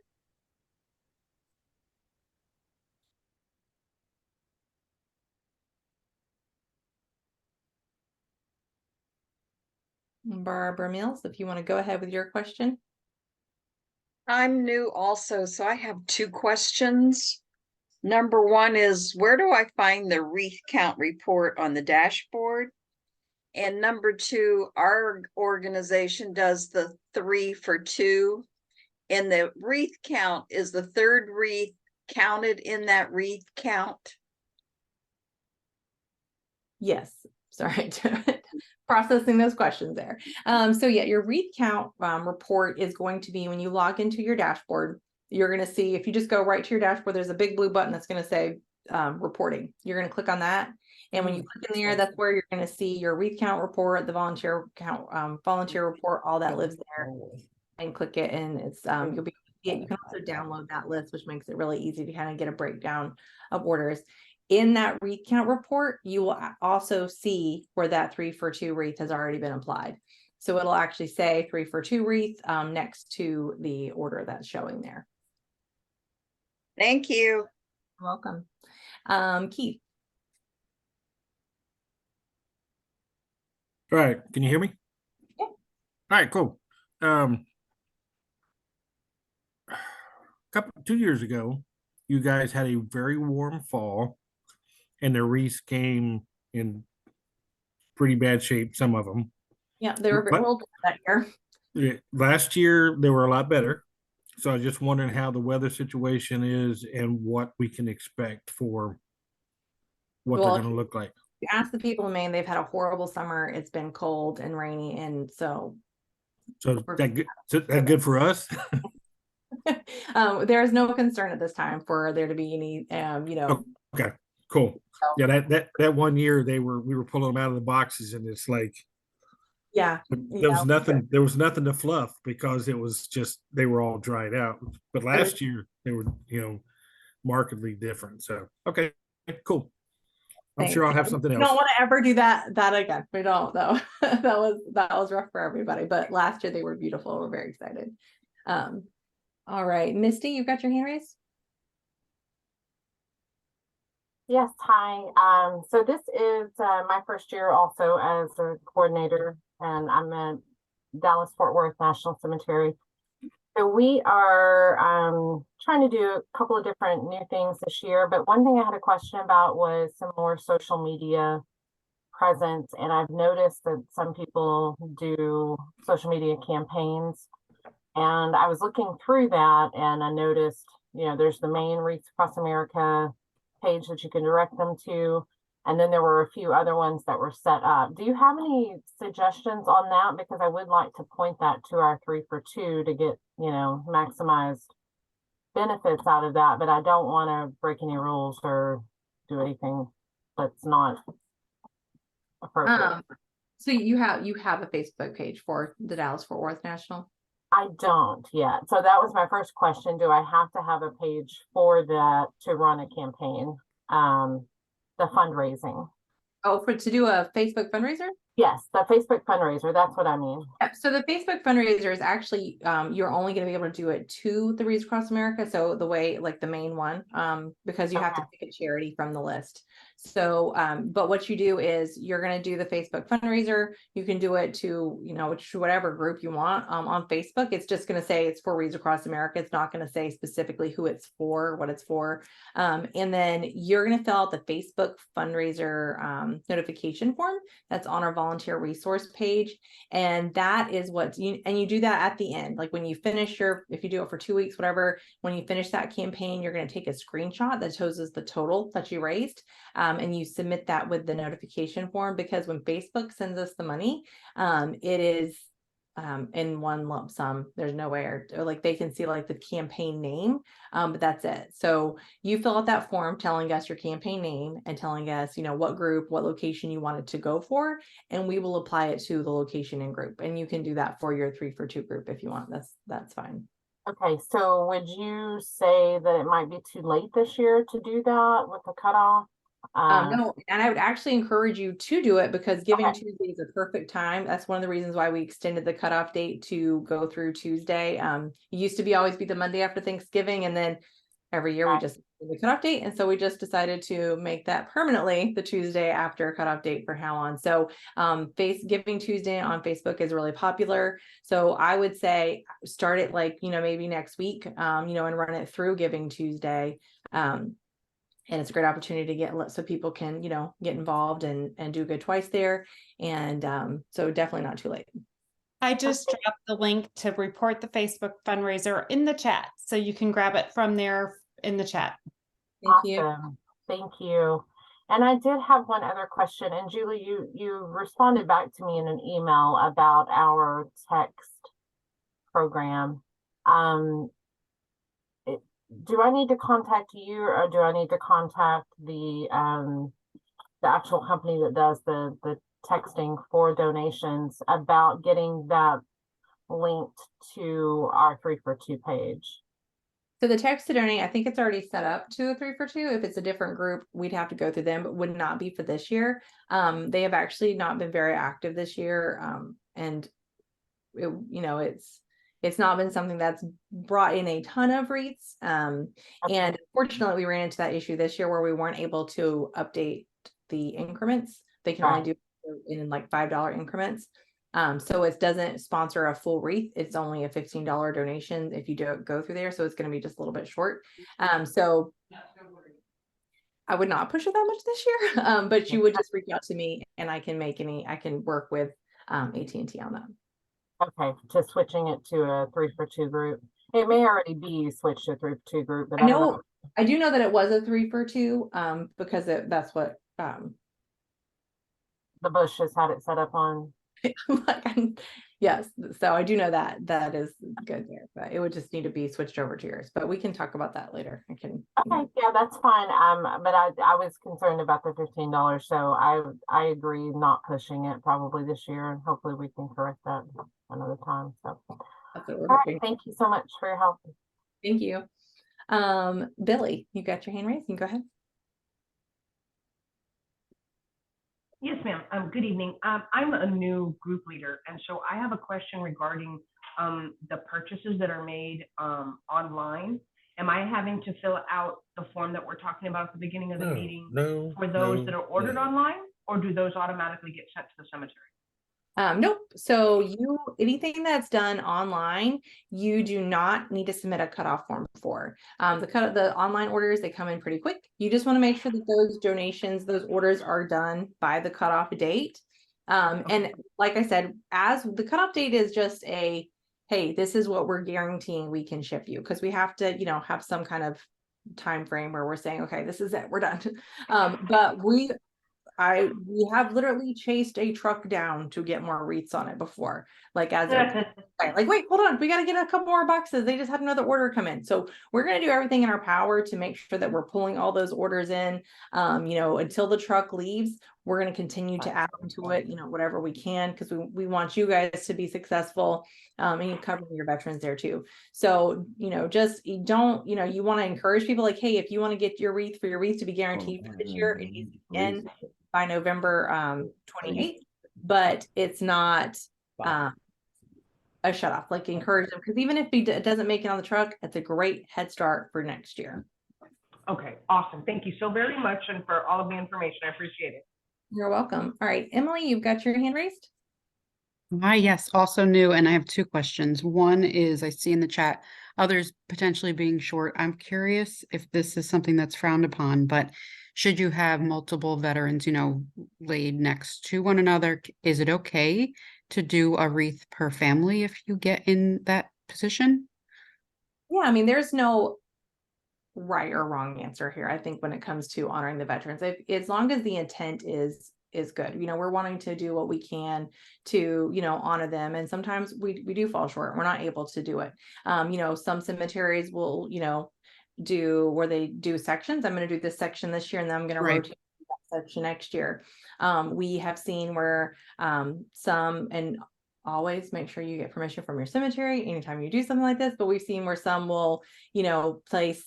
Barbara Mills, if you want to go ahead with your question. I'm new also, so I have 2 questions. Number 1 is, where do I find the wreath count report on the dashboard? And number 2, our organization does the 3 for 2. And the wreath count, is the 3rd wreath counted in that wreath count? Yes, sorry. Processing those questions there. So yeah, your wreath count report is going to be when you log into your dashboard. You're going to see, if you just go right to your dashboard, there's a big blue button that's going to say reporting. You're going to click on that. And when you click in there, that's where you're going to see your wreath count report, the volunteer count, volunteer report, all that lives there. And click it, and it's you'll be you can also download that list, which makes it really easy to kind of get a breakdown of orders. In that wreath count report, you will also see where that 3 for 2 wreath has already been applied. So it'll actually say 3 for 2 wreath next to the order that's showing there. Thank you. You're welcome. Keith. All right, can you hear me? Yeah. All right, cool. 2 years ago, you guys had a very warm fall, and the wreaths came in pretty bad shape, some of them. Yeah, they were a little that year. Last year, they were a lot better. So I was just wondering how the weather situation is and what we can expect for what they're going to look like. Ask the people in Maine, they've had a horrible summer. It's been cold and rainy, and so that good for us? There is no concern at this time for there to be any Okay, cool. Yeah, that 1 year we were pulling them out of the boxes, and it's like, yeah, there was nothing to fluff because it was just, they were all dried out. But last year they were markedly different. So okay, cool. I'm sure I'll have something else. We don't want to ever do that again. We don't though. that was rough for everybody. But last year they were beautiful. We're very excited. All right, Misty, you've got your hand raised. Yes, hi. So this is my first year also as a coordinator, and I'm at Dallas Fort Worth National Cemetery. So we are trying to do a couple of different new things this year, but one thing I had a question about was some more social media presence, and I've noticed that some people do social media campaigns, and I was looking through that, and I noticed, there's the main Wreaths Across America page that you can direct them to, and then there were a few other ones that were set up. Do you have any suggestions on that? Because I would like to point that to our 3 for 2 to get, maximized benefits out of that, but I don't want to break any rules or do anything that's not appropriate. So you have a Facebook page for the Dallas Fort Worth National? I don't yet. So that was my first question. Do I have to have a page for that to run a campaign? The fundraising. Oh, to do a Facebook fundraiser? Yes, the Facebook fundraiser, that's what I mean. Yep, so the Facebook fundraiser is actually, you're only gonna be able to do it to the Wreaths Across America, so the way, like the main one, because you have to pick a charity from the list. So, but what you do is you're gonna do the Facebook fundraiser, you can do it to, you know, whatever group you want, on Facebook, it's just gonna say it's for Wreaths Across America, it's not gonna say specifically who it's for, what it's for. And then you're gonna fill out the Facebook fundraiser, notification form that's on our volunteer resource page. And that is what you do that at the end. Like when you finish if you do it for 2 weeks, whatever, when you finish that campaign, you're going to take a screenshot that shows us the total that you raised. And you submit that with the notification form, because when Facebook sends us the money, it is in one lump sum. There's no way, or like they can see like the campaign name, but that's it. So you fill out that form telling us your campaign name and telling us, you know, what group, what location you want it to go for, and we will apply it to the location and group. And you can do that for your 3-for-2 group if you want. That's fine. Okay, so would you say that it might be too late this year to do that with the cutoff? No, and I would actually encourage you to do it, because Giving Tuesday is a perfect time. That's one of the reasons why we extended the cutoff date to go through Tuesday. It used to always be the Monday after Thanksgiving, and then every year we just did the cutoff date, and so we just decided to make that permanently the Tuesday after cutoff date for now on. So Giving Tuesday on Facebook is really popular. So I would say start it like, you know, maybe next week, you know, and run it through Giving Tuesday. And it's a great opportunity to get, so people can, you know, get involved and do good twice there. And so definitely not too late. I just dropped the link to report the Facebook fundraiser in the chat, so you can grab it from there in the chat. Thank you. Thank you. And I did have one other question. And Julie, you responded back to me in an email about our text program. Do I need to contact you, or do I need to contact the actual company that does the texting for donations about getting that linked to our 3-for-2 page? So the text to donate, I think it's already set up to a 3-for-2. If it's a different group, we'd have to go through them, but would not be for this year. They have actually not been very active this year. And it, you know, it's not been something that's brought in a ton of wreaths. And fortunately, we ran into that issue this year where we weren't able to update the increments. They can only do in like $5 increments. So it doesn't sponsor a full wreath. It's only a $15 donation if you do go through there. So it's going to be just a little bit short. So I would not push it that much this year, but you would just reach out to me and I can work with AT&T on that. Okay, just switching it to a 3-for-2 group. It may already be switched to a 3-for-2 group, but I do know that it was a 3-for-2, because that's what the Bush has had it set up on. Yes, so I do know that is good there, but it would just need to be switched over to yours, but we can talk about that later. Okay, yeah, that's fine. But I was concerned about the $15, so I agree not pushing it probably this year, and hopefully we can correct that another time. So all right, thank you so much for your help. Thank you. Billy, you got your hand raised, you can go ahead. Yes, ma'am. Good evening. I'm a new group leader, and so I have a question regarding the purchases that are made online. Am I having to fill out the form that we're talking about at the beginning of the meeting for those that are ordered online, or do those automatically get sent to the cemetery? Nope. So anything that's done online, you do not need to submit a cutoff form for. The online orders, they come in pretty quick. You just want to make sure that those donations, those orders are done by the cutoff date. And like I said, as the cutoff date is just hey, this is what we're guaranteeing we can ship you, because we have to, you know, have some kind of time frame where we're saying, okay, this is it, we're done. But we have literally chased a truck down to get more wreaths on it before. Like like, wait, hold on, we got to get a couple more boxes. They just had another order come in. So we're going to do everything in our power to make sure that we're pulling all those orders in, you know, until the truck leaves. We're going to continue to add into it, you know, whatever we can, because we want you guys to be successful, and you cover your veterans there too. So, you know, you want to encourage people like, hey, if you want to get your wreath to be guaranteed for this year, it needs to end by November 28th. but it's not a shut off. Like encourage them, because even if it doesn't make it on the truck, it's a great head start for next year. Okay, awesome. Thank you so very much and for all of the information. I appreciate it. You're welcome. All right, Emily, you've got your hand raised. Hi, yes, also new, and I have two questions. One is I see in the chat others potentially being short. I'm curious if this is something that's frowned upon, but should you have multiple veterans, laid next to one another, is it okay to do a wreath per family if you get in that position? Yeah, I mean, there's no right or wrong answer here. I think when it comes to honoring the veterans, as long as the intent is good, we're wanting to do what we can to, honor them. And sometimes we do fall short. We're not able to do it. Some cemeteries will, do where they do sections. I'm going to do this section this year, and then I'm going to rotate that section next year. We have seen where some, and always make sure you get permission from your cemetery anytime you do something like this, but we've seen where some will, place,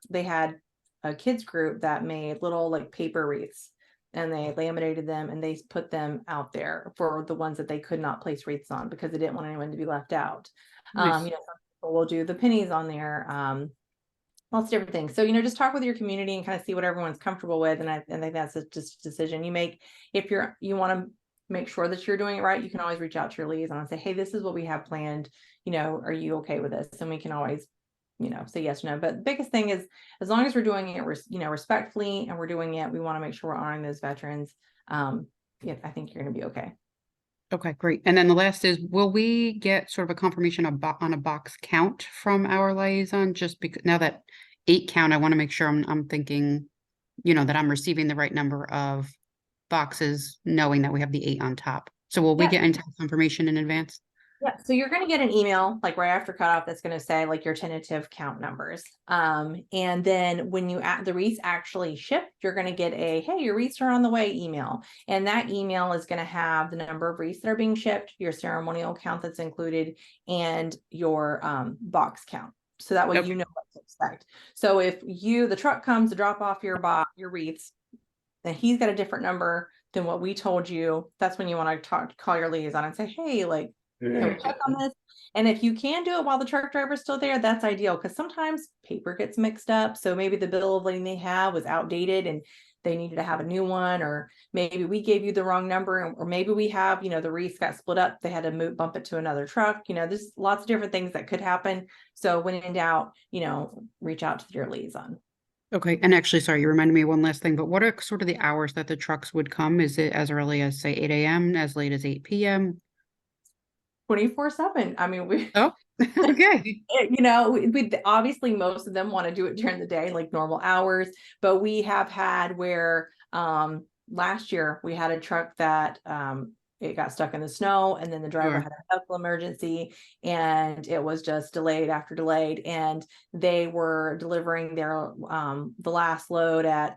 they had a kids group that made little like paper wreaths, and they laminated them and they put them out there for the ones that they could not place wreaths on because they didn't want anyone to be left out. Nice. Some people will do the pennies on there, lots of different things. So, just talk with your community and kind of see what everyone's comfortable with. And I think that's just a decision you make. If you want to make sure that you're doing it right, you can always reach out to your liaison and say, hey, this is what we have planned. Are you okay with this? And we can always, say yes or no. But the biggest thing is, as long as we're doing it, respectfully, and we're doing it, we want to make sure we're honoring those veterans. Yeah, I think you're going to be okay. Okay, great. And then the last is, will we get sort of a confirmation on a box count from our liaison? Just because now that 8 count, I want to make sure I'm thinking, that I'm receiving the right number of boxes, knowing that we have the 8 on top. So will we get into confirmation in advance? Yeah, so you're going to get an email like right after cutoff that's going to say like your tentative count numbers. And then when the wreaths actually ship, you're going to get a, hey, your wreaths are on the way email. And that email is going to have the number of wreaths that are being shipped, your ceremonial count that's included, and your box count. So that way you know what to expect. So if the truck comes to drop off your wreaths, and he's got a different number than what we told you, that's when you want to call your liaison and say, hey, like, can we check on this? And if you can do it while the truck driver's still there, that's ideal, because sometimes paper gets mixed up. So maybe the bill of lading they have was outdated and they needed to have a new one, or maybe we gave you the wrong number, or maybe we have, the wreaths got split up, they had to bump it to another truck. There's lots of different things that could happen. So when in doubt, reach out to your liaison. Okay, and actually, sorry, you reminded me of one last thing, but what are sort of the hours that the trucks would come? Is it as early as, say, 8 a.m., as late as 8 p.m.? 24/7. I mean, we okay. We obviously most of them want to do it during the day, like normal hours, but we have had where last year we had a truck that it got stuck in the snow, and then the driver had a medical emergency, and it was just delayed after delayed, and they were delivering their the last load at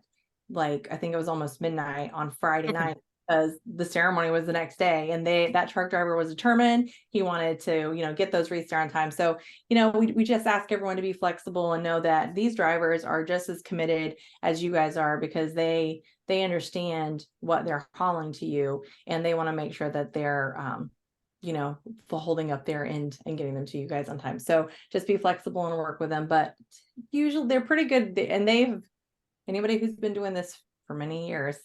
like, I think it was almost midnight on Friday night, because the ceremony was the next day, and that truck driver was determined. He wanted to, get those wreaths there on time. So, we just ask everyone to be flexible and know that these drivers are just as committed as you guys are, because they understand what they're hauling to you, and they want to make sure that they're, holding up their end and getting them to you guys on time. So just be flexible and work with them. But usually they're pretty good, and anybody who's been doing this for many years,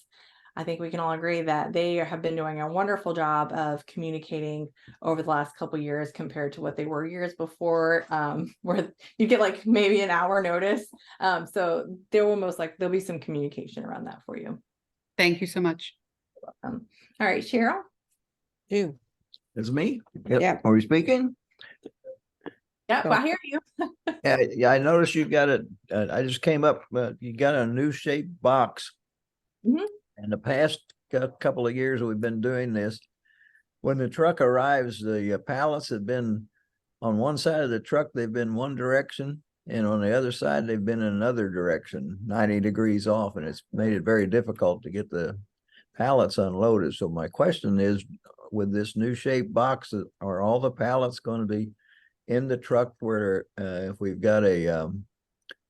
I think we can all agree that they have been doing a wonderful job of communicating over the last couple of years compared to what they were years before, where you get like maybe an hour notice. So there'll be some communication around that for you. Thank you so much. You're welcome. All right, Cheryl. You. It's me? Yep. Yeah. Are we speaking? Yep, I hear you. Yeah, I noticed you got I just came up, you got a new shaped box. Mm-hmm. In the past couple of years we've been doing this, when the truck arrives, the pallets have been on one side of the truck, they've been one direction, and on the other side they've been in another direction, 90 degrees off, and it's made it very difficult to get the pallets unloaded. So my question is, with this new shaped box, are all the pallets going to be in the truck where if we've got a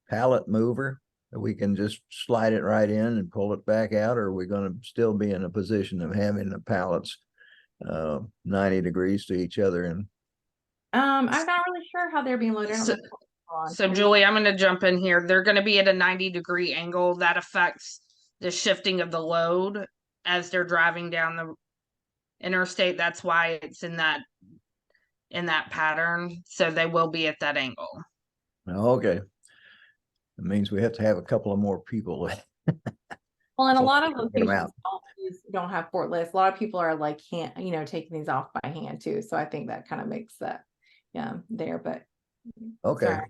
pallet mover, we can just slide it right in and pull it back out, or are we going to still be in a position of having the pallets 90 degrees to each other. And I'm not really sure how they're being loaded. I don't know So, what's going on. so Julie, I'm gonna jump in here. They're gonna be at a 90-degree angle. That affects the shifting of the load as they're driving down the interstate. That's why it's in that pattern. So they will be at that angle. okay, it means we have to have a couple of more people. Well, and a So lot of get 'em locations out. don't have forklifts. A lot of people are like taking these off by hand too. So I think that kind of makes that there. But Okay, sorry.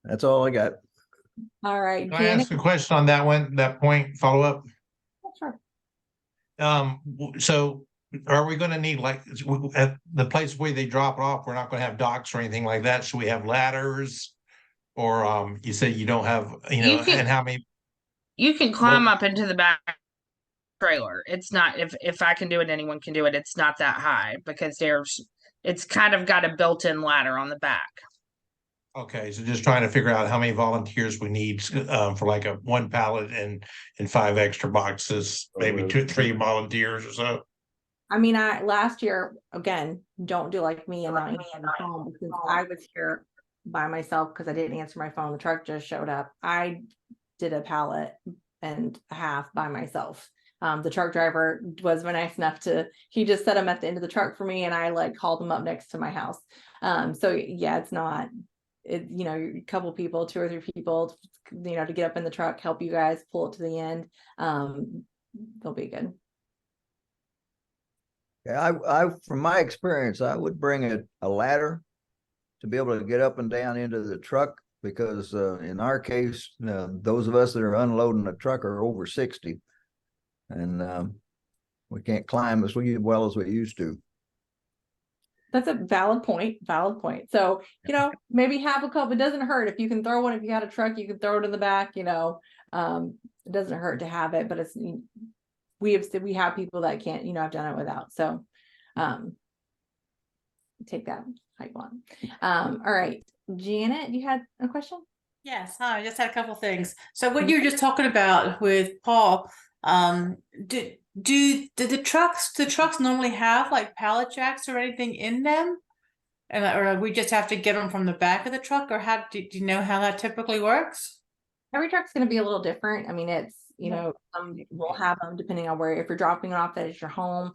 that's all I got. All right, Can I Janet. ask a question on that one, that point, follow up? Sure. So are we gonna need, like, at the place where they drop it off, we're not gonna have docks or anything like that? Should we have ladders? Or, you said you don't have, You can- and how many? You can climb up into the back trailer. It's not, if I can do it, anyone can do it. It's not that high because it's kind of got a built-in ladder on the back. Okay, so just trying to figure out how many volunteers we need for like a one pallet and 5 extra boxes, maybe 2 or 3 volunteers or so. I mean, last year, again, don't do like me and not answer the phone because I was here by myself because I didn't answer my phone. The truck just showed up. I did a pallet and a half by myself. The truck driver was nice enough he just set him at the end of the truck for me, and I like called him up next to my house. So yeah, it's not, a couple people, 2 or 3 people, to get up in the truck, help you guys pull it to the end. They'll be good. Yeah, I from my experience, I would bring a ladder to be able to get up and down into the truck because in our case, those of us that are unloading the truck are over 60, and we can't climb as well as we used to. That's a valid point. So, maybe have a couple. It doesn't hurt if you can throw one. If you got a truck, you can throw it in the back. It doesn't hurt to have it, but we have people that can't. I've done it without. So, take that how you want. All right, Janet, you had a question? Yes, hi, I just had a couple things. So what you were just talking about with Paul, do the trucks normally have like pallet jacks or anything in them? Or we just have to get them from the back of the truck, or how do you know how that typically works? Every truck's going to be a little different. I mean, it's, some will have them depending on if you're dropping it off at your home.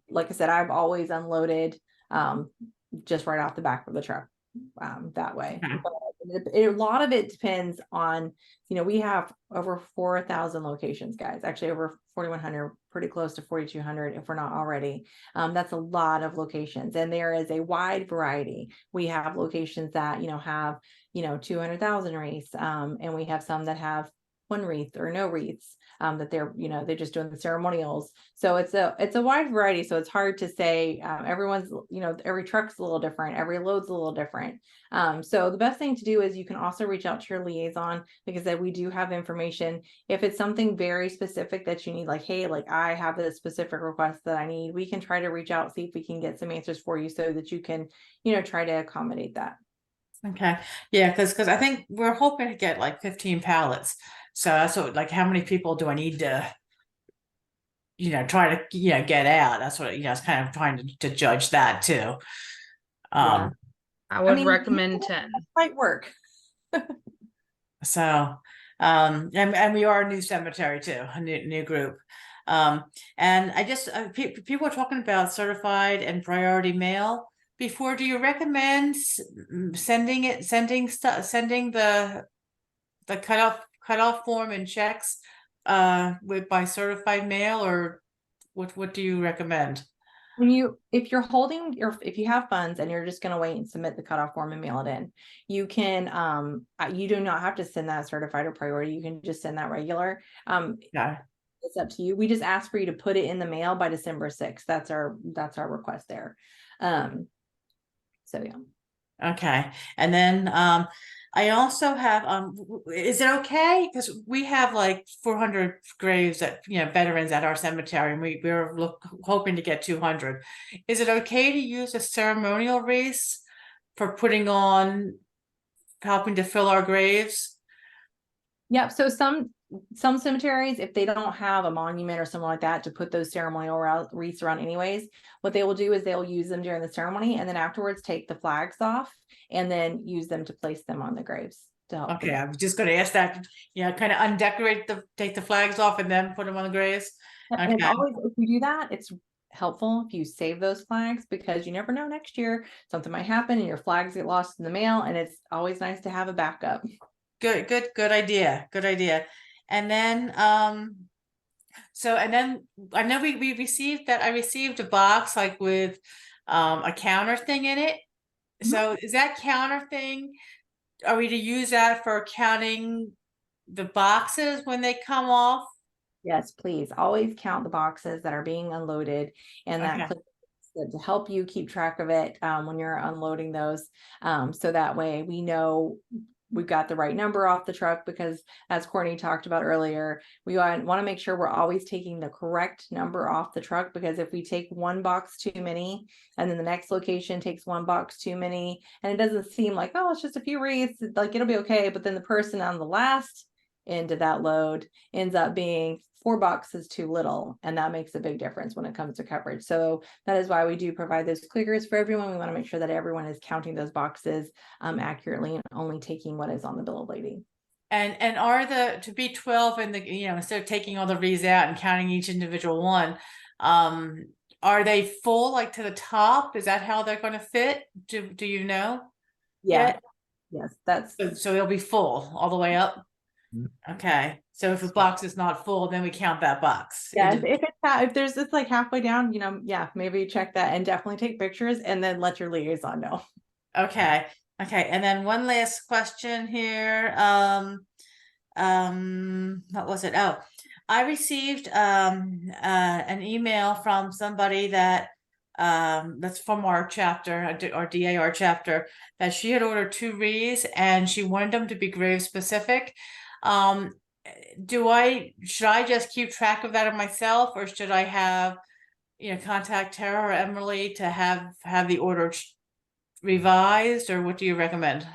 Like I said, I've always unloaded just right off the back of the truck that way. But a lot of it depends on, we have over 4,000 locations, guys, actually over 4,100, pretty close to 4,200 if we're not already. That's a lot of locations, and there is a wide variety. We have locations that have 200,000 wreaths, and we have some that have 1 wreath or no wreaths, that they're just doing the ceremonials. So it's a wide variety. So it's hard to say, everyone's, every truck's a little different, every load's a little different. So the best thing to do is you can also reach out to your liaison, because we do have information. If it's something very specific that you need, like, hey, like I have this specific request that I need, we can try to reach out, see if we can get some answers for you so that you can, try to accommodate that. Okay, yeah, because I think we're hoping to get like 15 pallets. So that's what, like, how many people do I need to, try to, get out? That's what, it's kind of trying to judge that too. I would recommend 10. Might work. So, and we are a new cemetery too, a new group. And I just, people are talking about certified and priority mail. Before, do you recommend sending the cutoff form and checks by certified mail, or what do you recommend? If you have funds and you're just going to wait and submit the cutoff form and mail it in, you can, you do not have to send that certified or priority. You can just send that regular. Yeah. It's up to you. We just ask for you to put it in the mail by December 6th. That's our request there. So yeah. Okay. And then I also have, is it okay? Because we have like 400 graves that, veterans at our cemetery, and we're hoping to get 200. Is it okay to use a ceremonial wreath for helping to fill our graves? Yep, so some cemeteries, if they don't have a monument or something like that to put those ceremonial wreaths around anyways, what they will do is they'll use them during the ceremony and then afterwards take the flags off and then use them to place them on the graves. To help Okay, I was just gonna ask that, yeah, kind of undecorate take the flags off and then put them on the graves. And Okay, always, if you do that, it's helpful if you save those flags because you never know next year something might happen and your flags get lost in the mail, and it's always nice to have a backup. good idea, good idea. And then, so, and then I know we received that, I received a box like with a counter thing in it. So is that counter thing, are we to use that for counting the boxes when they come off? Yes, please always count the boxes that are being unloaded, and that Okay. clip to help you keep track of it when you're unloading those. So that way we know we've got the right number off the truck, because as Courtney talked about earlier, we want to make sure we're always taking the correct number off the truck, because if we take one box too many and then the next location takes one box too many and it doesn't seem like, oh, it's just a few wreaths, like it'll be okay, but then the person on the last end of that load ends up being 4 boxes too little, and that makes a big difference when it comes to coverage. So that is why we do provide those clickers for everyone. We want to make sure that everyone is counting those boxes accurately and only taking what is on the bill of lading. And are the to be 12 and the, you know, instead of taking all the wreaths out and counting each individual one, are they full like to the top? Is that how they're going to fit? Do you know? Yeah. Yes, that's so they'll be full all the way up. Okay, so if a box is not full, then we count that box. Yeah, if there's it's like halfway down, you know, yeah, maybe check that and definitely take pictures and then let your liaison know. Okay, and then one last question here. What was it? Oh, I received an email from somebody that that's from our chapter, our DAR chapter, that she had ordered 2 wreaths and she wanted them to be grave specific. Should I just keep track of that of myself, or should I have, you know, contact Tara or Emily to have the order revised, or what do you recommend?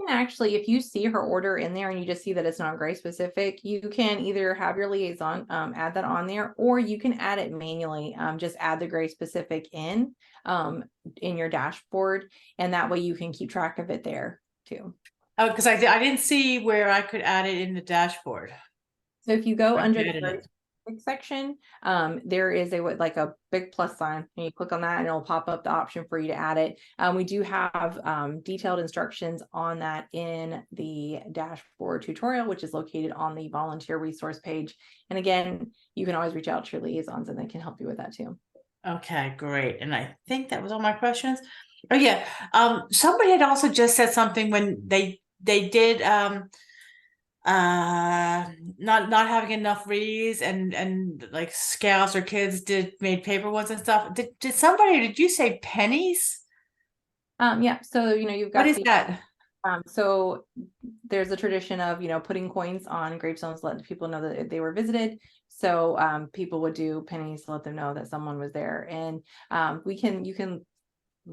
Actually, if you see her order in there and you just see that it's not grave specific, you can either have your liaison add that on there, or you can add it manually. Just add the grave specific in your dashboard, and that way you can keep track of it there too. Oh, because I didn't see where I could add it in the dashboard. So if you go under the added grave specific section, there is like a big plus sign, and you click on that and it'll pop up the option for you to add it. We do have detailed instructions on that in the dashboard tutorial, which is located on the volunteer resource page. And again, you can always reach out to your liaisons and they can help you with that too. Okay, great. And I think that was all my questions. Oh yeah, somebody had also just said something when they did not having enough wreaths, and like scouts or kids made paper ones and stuff. Did you say pennies? Yeah, so you know, you've got what is that? So there's a tradition of, you know, putting coins on gravestones, letting people know that they were visited. So people would do pennies to let them know that someone was there. And you can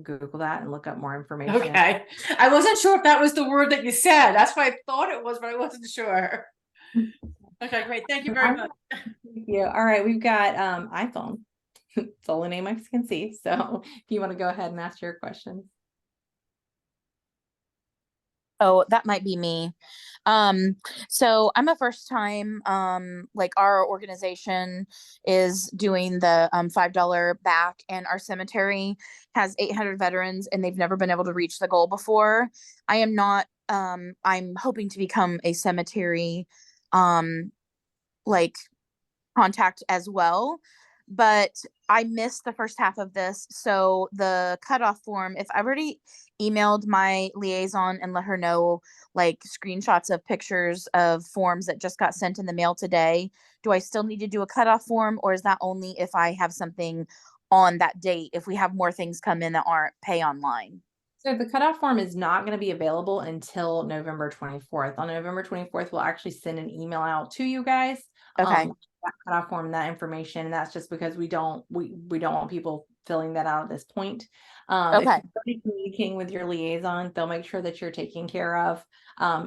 Google that and look up more information. Okay, I wasn't sure if that was the word that you said. That's why I thought it was, but I wasn't sure. Okay, great. Thank you very much. Thank you. All right, we've got iPhone. It's the only name I can see. So if you want to go ahead and ask your questions. Oh, that might be me. So I'm a first time, like our organization is doing the $5 back, and our cemetery has 800 veterans and they've never been able to reach the goal before. I am not, I'm hoping to become a cemetery, like contact as well, but I missed the first half of this. So the cutoff form, if I already emailed my liaison and let her know like screenshots of pictures of forms that just got sent in the mail today, do I still need to do a cutoff form, or is that only if I have something on that date, if we have more things come in that aren't pay online? So the cutoff form is not going to be available until November 24th. On November 24th, we'll actually send an email out to you guys. Okay. That cutoff form, that information. And that's just because we don't want people filling that out at this point. If Okay. you're already communicating with your liaison, they'll make sure that you're taken care of.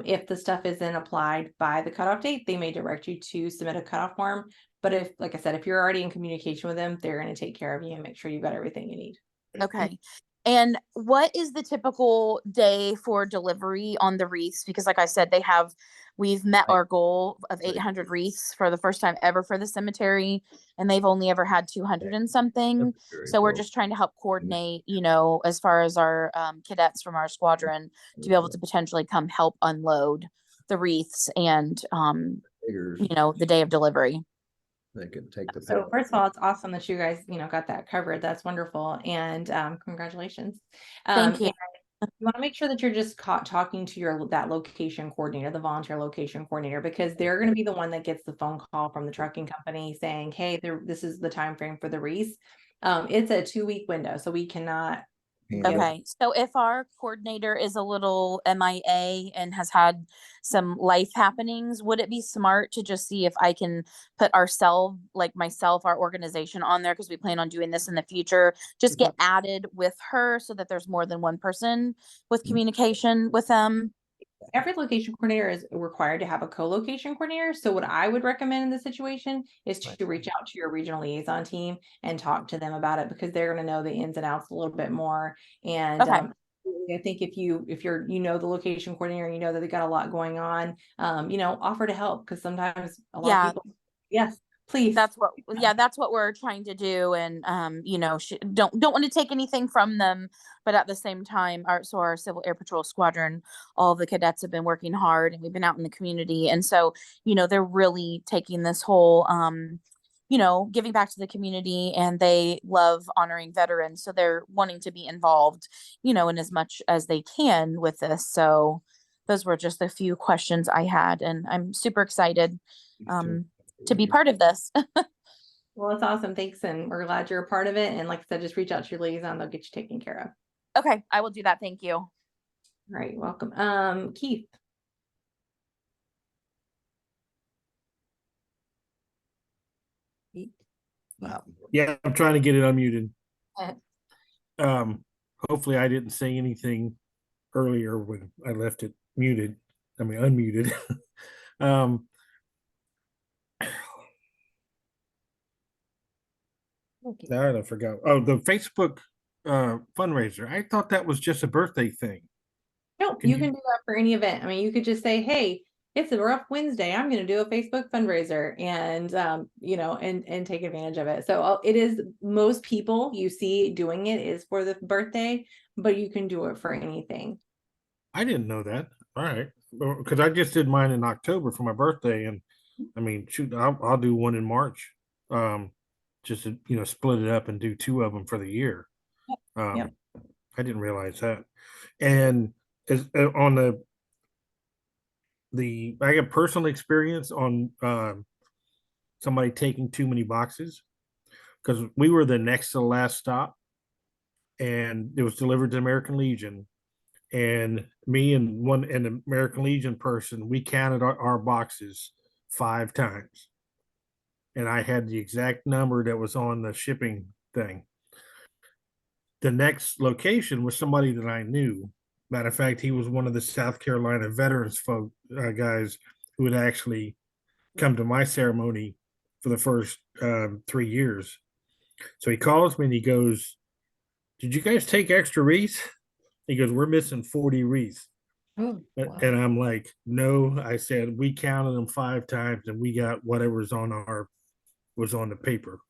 If the stuff isn't applied by the cutoff date, they may direct you to submit a cutoff form. But if, like I said, if you're already in communication with them, they're going to take care of you and make sure you've got everything you need. Okay. And what is the typical day for delivery on the wreaths? Because like I said, we've met our goal of 800 wreaths for the first time ever for the cemetery, and they've only ever had 200 and something. So we're just trying to help coordinate, as far as our cadets from our squadron to be able to potentially come help unload the wreaths and, the day of delivery. They can take the. So first of all, it's awesome that you guys, got that covered. That's wonderful. And congratulations. Thank you. You want to make sure that you're just talking to that location coordinator, the volunteer location coordinator, because they're going to be the one that gets the phone call from the trucking company saying, hey, this is the time frame for the wreath. It's a 2-week window, so we cannot. Okay, so if our coordinator is a little MIA and has had some life happenings, would it be smart to just see if I can put myself, our organization on there, because we plan on doing this in the future, just get added with her so that there's more than one person with communication with them? Every location coordinator is required to have a co-location coordinator. So what I would recommend in this situation is to reach out to your regional liaison team and talk to them about it, because they're going to know the ins and outs a little bit more. And Okay. I think if you're the location coordinator, that they got a lot going on, offer to help, because sometimes a lot of people. Yes, please. That's what we're trying to do. And, don't want to take anything from them, but at the same time, our Civil Air Patrol squadron, all the cadets have been working hard, and we've been out in the community. And so, they're really taking this whole, giving back to the community, and they love honoring veterans. So they're wanting to be involved, in as much as they can with this. So those were just a few questions I had, and I'm super excited, to be part of this. Well, it's awesome. Thanks. And we're glad you're a part of it. And like I said, just reach out to your liaison. They'll get you taken care of. Okay, I will do that. Thank you. All right. Welcome. Keith. Yeah, I'm trying to get it unmuted. Hopefully I didn't say anything earlier when I left it muted. I mean, unmuted. Now I forgot. Oh, the Facebook fundraiser. I thought that was just a birthday thing. No, you can do that for any event. I mean, you could just say, hey, it's a rough Wednesday. I'm going to do a Facebook fundraiser, and, and take advantage of it. So it is, most people you see doing it is for the birthday, but you can do it for anything. I didn't know that. All right. Because I just did mine in October for my birthday. And I mean, shoot, I'll do one in March. Just to, split it up and do 2 of them for the year. I didn't realize that. And as on I got personal experience on somebody taking too many boxes, because we were the next to the last stop, and it was delivered to American Legion, and me and an American Legion person, we counted our boxes 5 times, and I had the exact number that was on the shipping thing. The next location was somebody that I knew. Matter of fact, he was one of the South Carolina veterans guys who had actually come to my ceremony for the first 3 years. So he calls me and he goes, "Did you guys take extra wreaths?" He goes, "We're missing 40 wreaths." Oh, wow. And I'm like, "No," I said, "we counted them 5 times and we got whatever's was on the paper."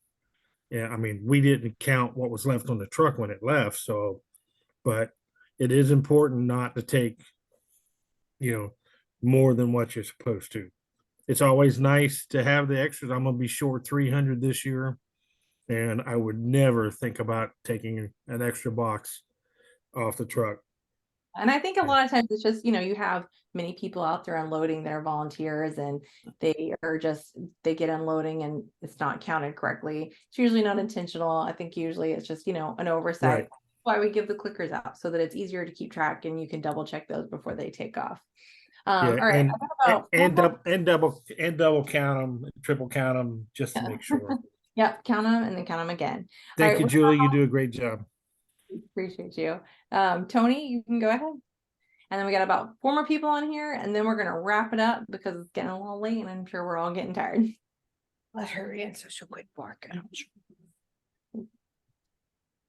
Yeah, I mean, we didn't count what was left on the truck when it left. So, but it is important not to take, more than what you're supposed to. It's always nice to have the extras. I'm going to be short 300 this year, and I would never think about taking an extra box off the truck. And I think a lot of times it's just, you have many people out there unloading their volunteers, and they get unloading and it's not counted correctly. It's usually not intentional. I think usually it's just, an oversight. Right. That's why we give the clickers out, so that it's easier to keep track and you can double check those before they take off. All right. And double count them, triple count them, just to make sure. Yep, count them and then count them again. All Thank right, you, Julie. You do a great job. appreciate you. Tony, you can go ahead. And then we got about 4 more people on here, and then we're gonna wrap it up because it's getting a little late and I'm sure we're all getting tired. Let her in so she'll quit barking.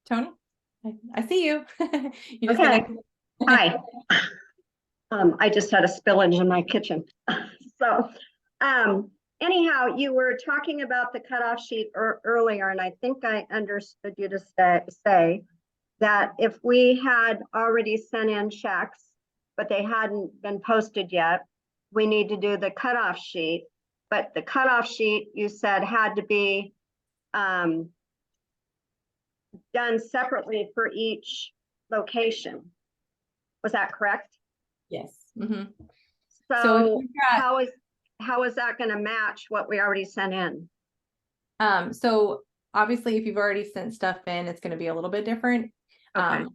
Tony, I see you. You just Okay. gotta- Hi. I just had a spillage in my kitchen. So, anyhow, you were talking about the cutoff sheet earlier, and I think I understood you to say that if we had already sent in checks, but they hadn't been posted yet, we need to do the cutoff sheet. But the cutoff sheet, you said, had to be done separately for each location. Was that correct? Yes. Mm-hmm. So how is that going to match what we already sent in? So obviously if you've already sent stuff in, it's going to be a little bit different. Okay.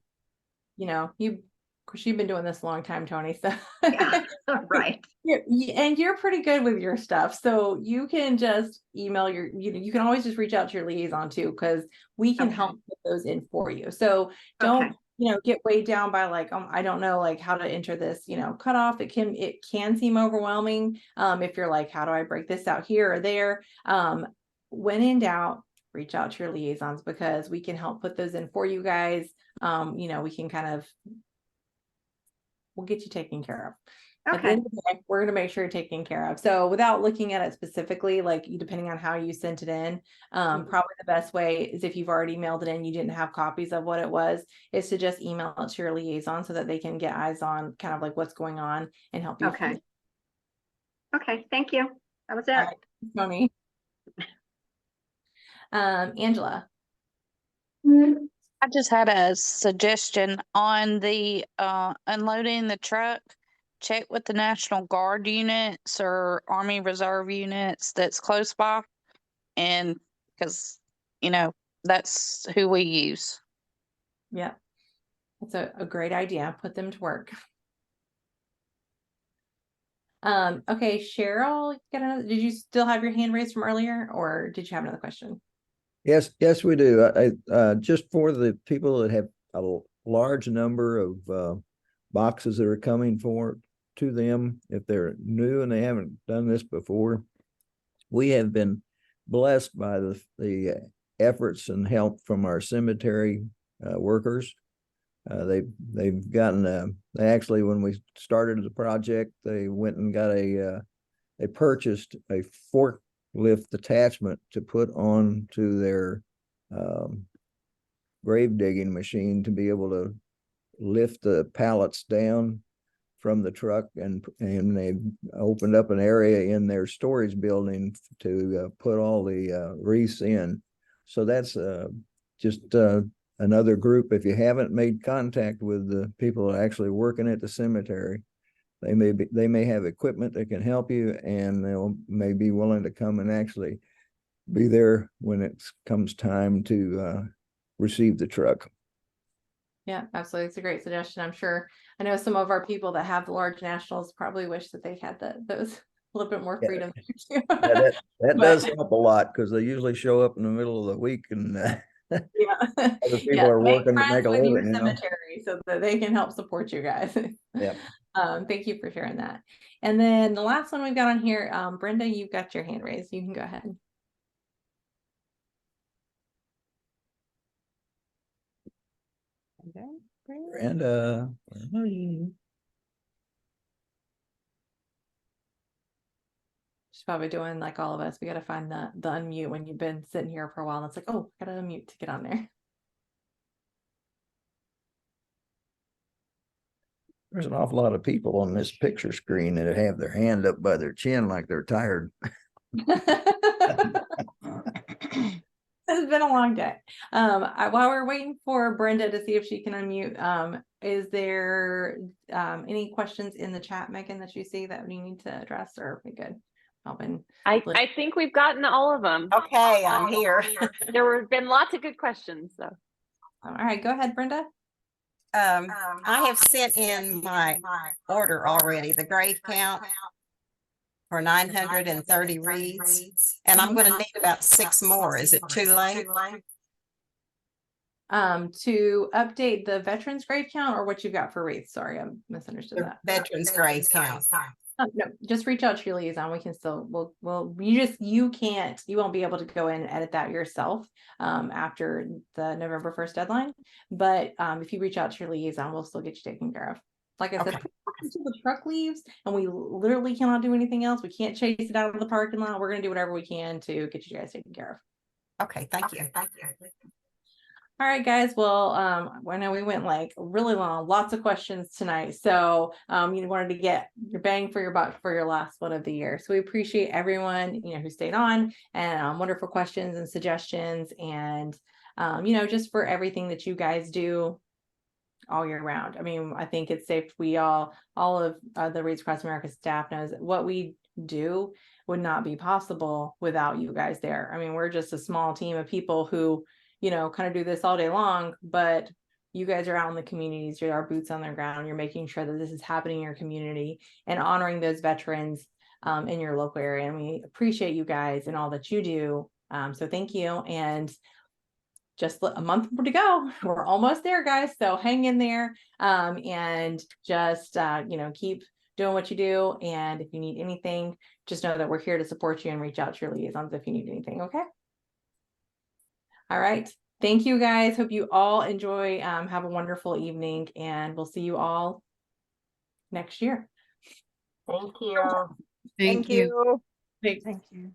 You know, of course you've been doing this a long time, Tony. So yeah, right. And you're pretty good with your stuff. So you can just email you can always just reach out to your liaison too, because we can help put those in for you. So don't get weighed down by like, I don't know like how to enter this, cutoff. It can seem overwhelming. If you're like, how do I break this out here or there? When in doubt, reach out to your liaisons because we can help put those in for you guys. We can we'll get you taken care of. At the end of the day, we're going to make sure you're taken care of. So without looking at it specifically, like depending on how you sent it in, probably the best way is if you've already mailed it in, you didn't have copies of what it was, is to just email it to your liaison so that they can get eyes on kind of like what's going on and help you. Okay. Okay. Thank you. That was it. All right, Tony. Angela. I just had a suggestion on the unloading the truck. Check with the National Guard units or Army Reserve units that's close by. And because, that's who we use. Yeah, that's a great idea. Put them to work. Okay, Cheryl, did you still have your hand raised from earlier or did you have another question? Yes, we do. I just for the people that have a large number of boxes that are coming to them, if they're new and they haven't done this before, we have been blessed by the efforts and help from our cemetery workers. They've gotten they actually, when we started the project, they went and got they purchased a forklift attachment to put on to their grave digging machine to be able to lift the pallets down from the truck, and they opened up an area in their storage building to put all the wreaths in. So that's just another group. If you haven't made contact with the people actually working at the cemetery, they may have equipment that can help you, and they may be willing to come and actually be there when it comes time to receive the truck. Yeah, absolutely. It's a great suggestion. I'm sure. I know some of our people that have large nationals probably wish that they had those a little bit more freedom. Yeah, that does help a lot because they usually show up in the middle of the week and other people are working to make a living. Cemetery so that they can help support you guys. Yeah. Thank you for sharing that. And then the last one we've got on here, Brenda, you've got your hand raised. You can go ahead. Okay, Brenda, where are you? She's probably doing like all of us. We got to find the unmute when you've been sitting here for a while. And it's like, oh, got to unmute to get on there. There's an awful lot of people on this picture screen that have their hand up by their chin like they're tired. It's been a long day. While we're waiting for Brenda to see if she can unmute, is there any questions in the chat, Megan, that you see that we need to address, or are we good? I think we've gotten all of them. Okay, I'm here. There have been lots of good questions, so. All right, go ahead, Brenda. I have sent in my order already, the grave count. for 930 wreaths. And I'm gonna need about 6 more. Is it too late? To update the veterans grave count or what you've got for wreaths? Sorry, I misunderstood The that. veterans grave count. No, just reach out to your liaison. We can still, you won't be able to go in and edit that yourself after the November 1st deadline. But if you reach out to your liaison, we'll still get you taken care of. Like I said, until the truck leaves and we literally cannot do anything else. We can't chase it out of the parking lot. We're going to do whatever we can to get you guys taken care of. Okay, thank you. All right, guys. Well, I know we went like really long, lots of questions tonight. So you wanted to get your bang for your buck for your last one of the year. So we appreciate everyone, who stayed on and wonderful questions and suggestions and, just for everything that you guys do all year round. I mean, I think it's safe. All of the Wreaths Across America staff knows that what we do would not be possible without you guys there. I mean, we're just a small team of people who, kind of do this all day long, but you guys are out in the communities, you're our boots on the ground, you're making sure that this is happening in your community and honoring those veterans in your local area. And we appreciate you guys and all that you do. So thank you. And just a month more to go. We're almost there, guys. So hang in there and just, keep doing what you do. And if you need anything, just know that we're here to support you and reach out to your liaisons if you need anything. Okay. All right. Thank you, guys. Hope you all enjoy. Have a wonderful evening, and we'll see you all next year. Thank you. Thank you. Thank you.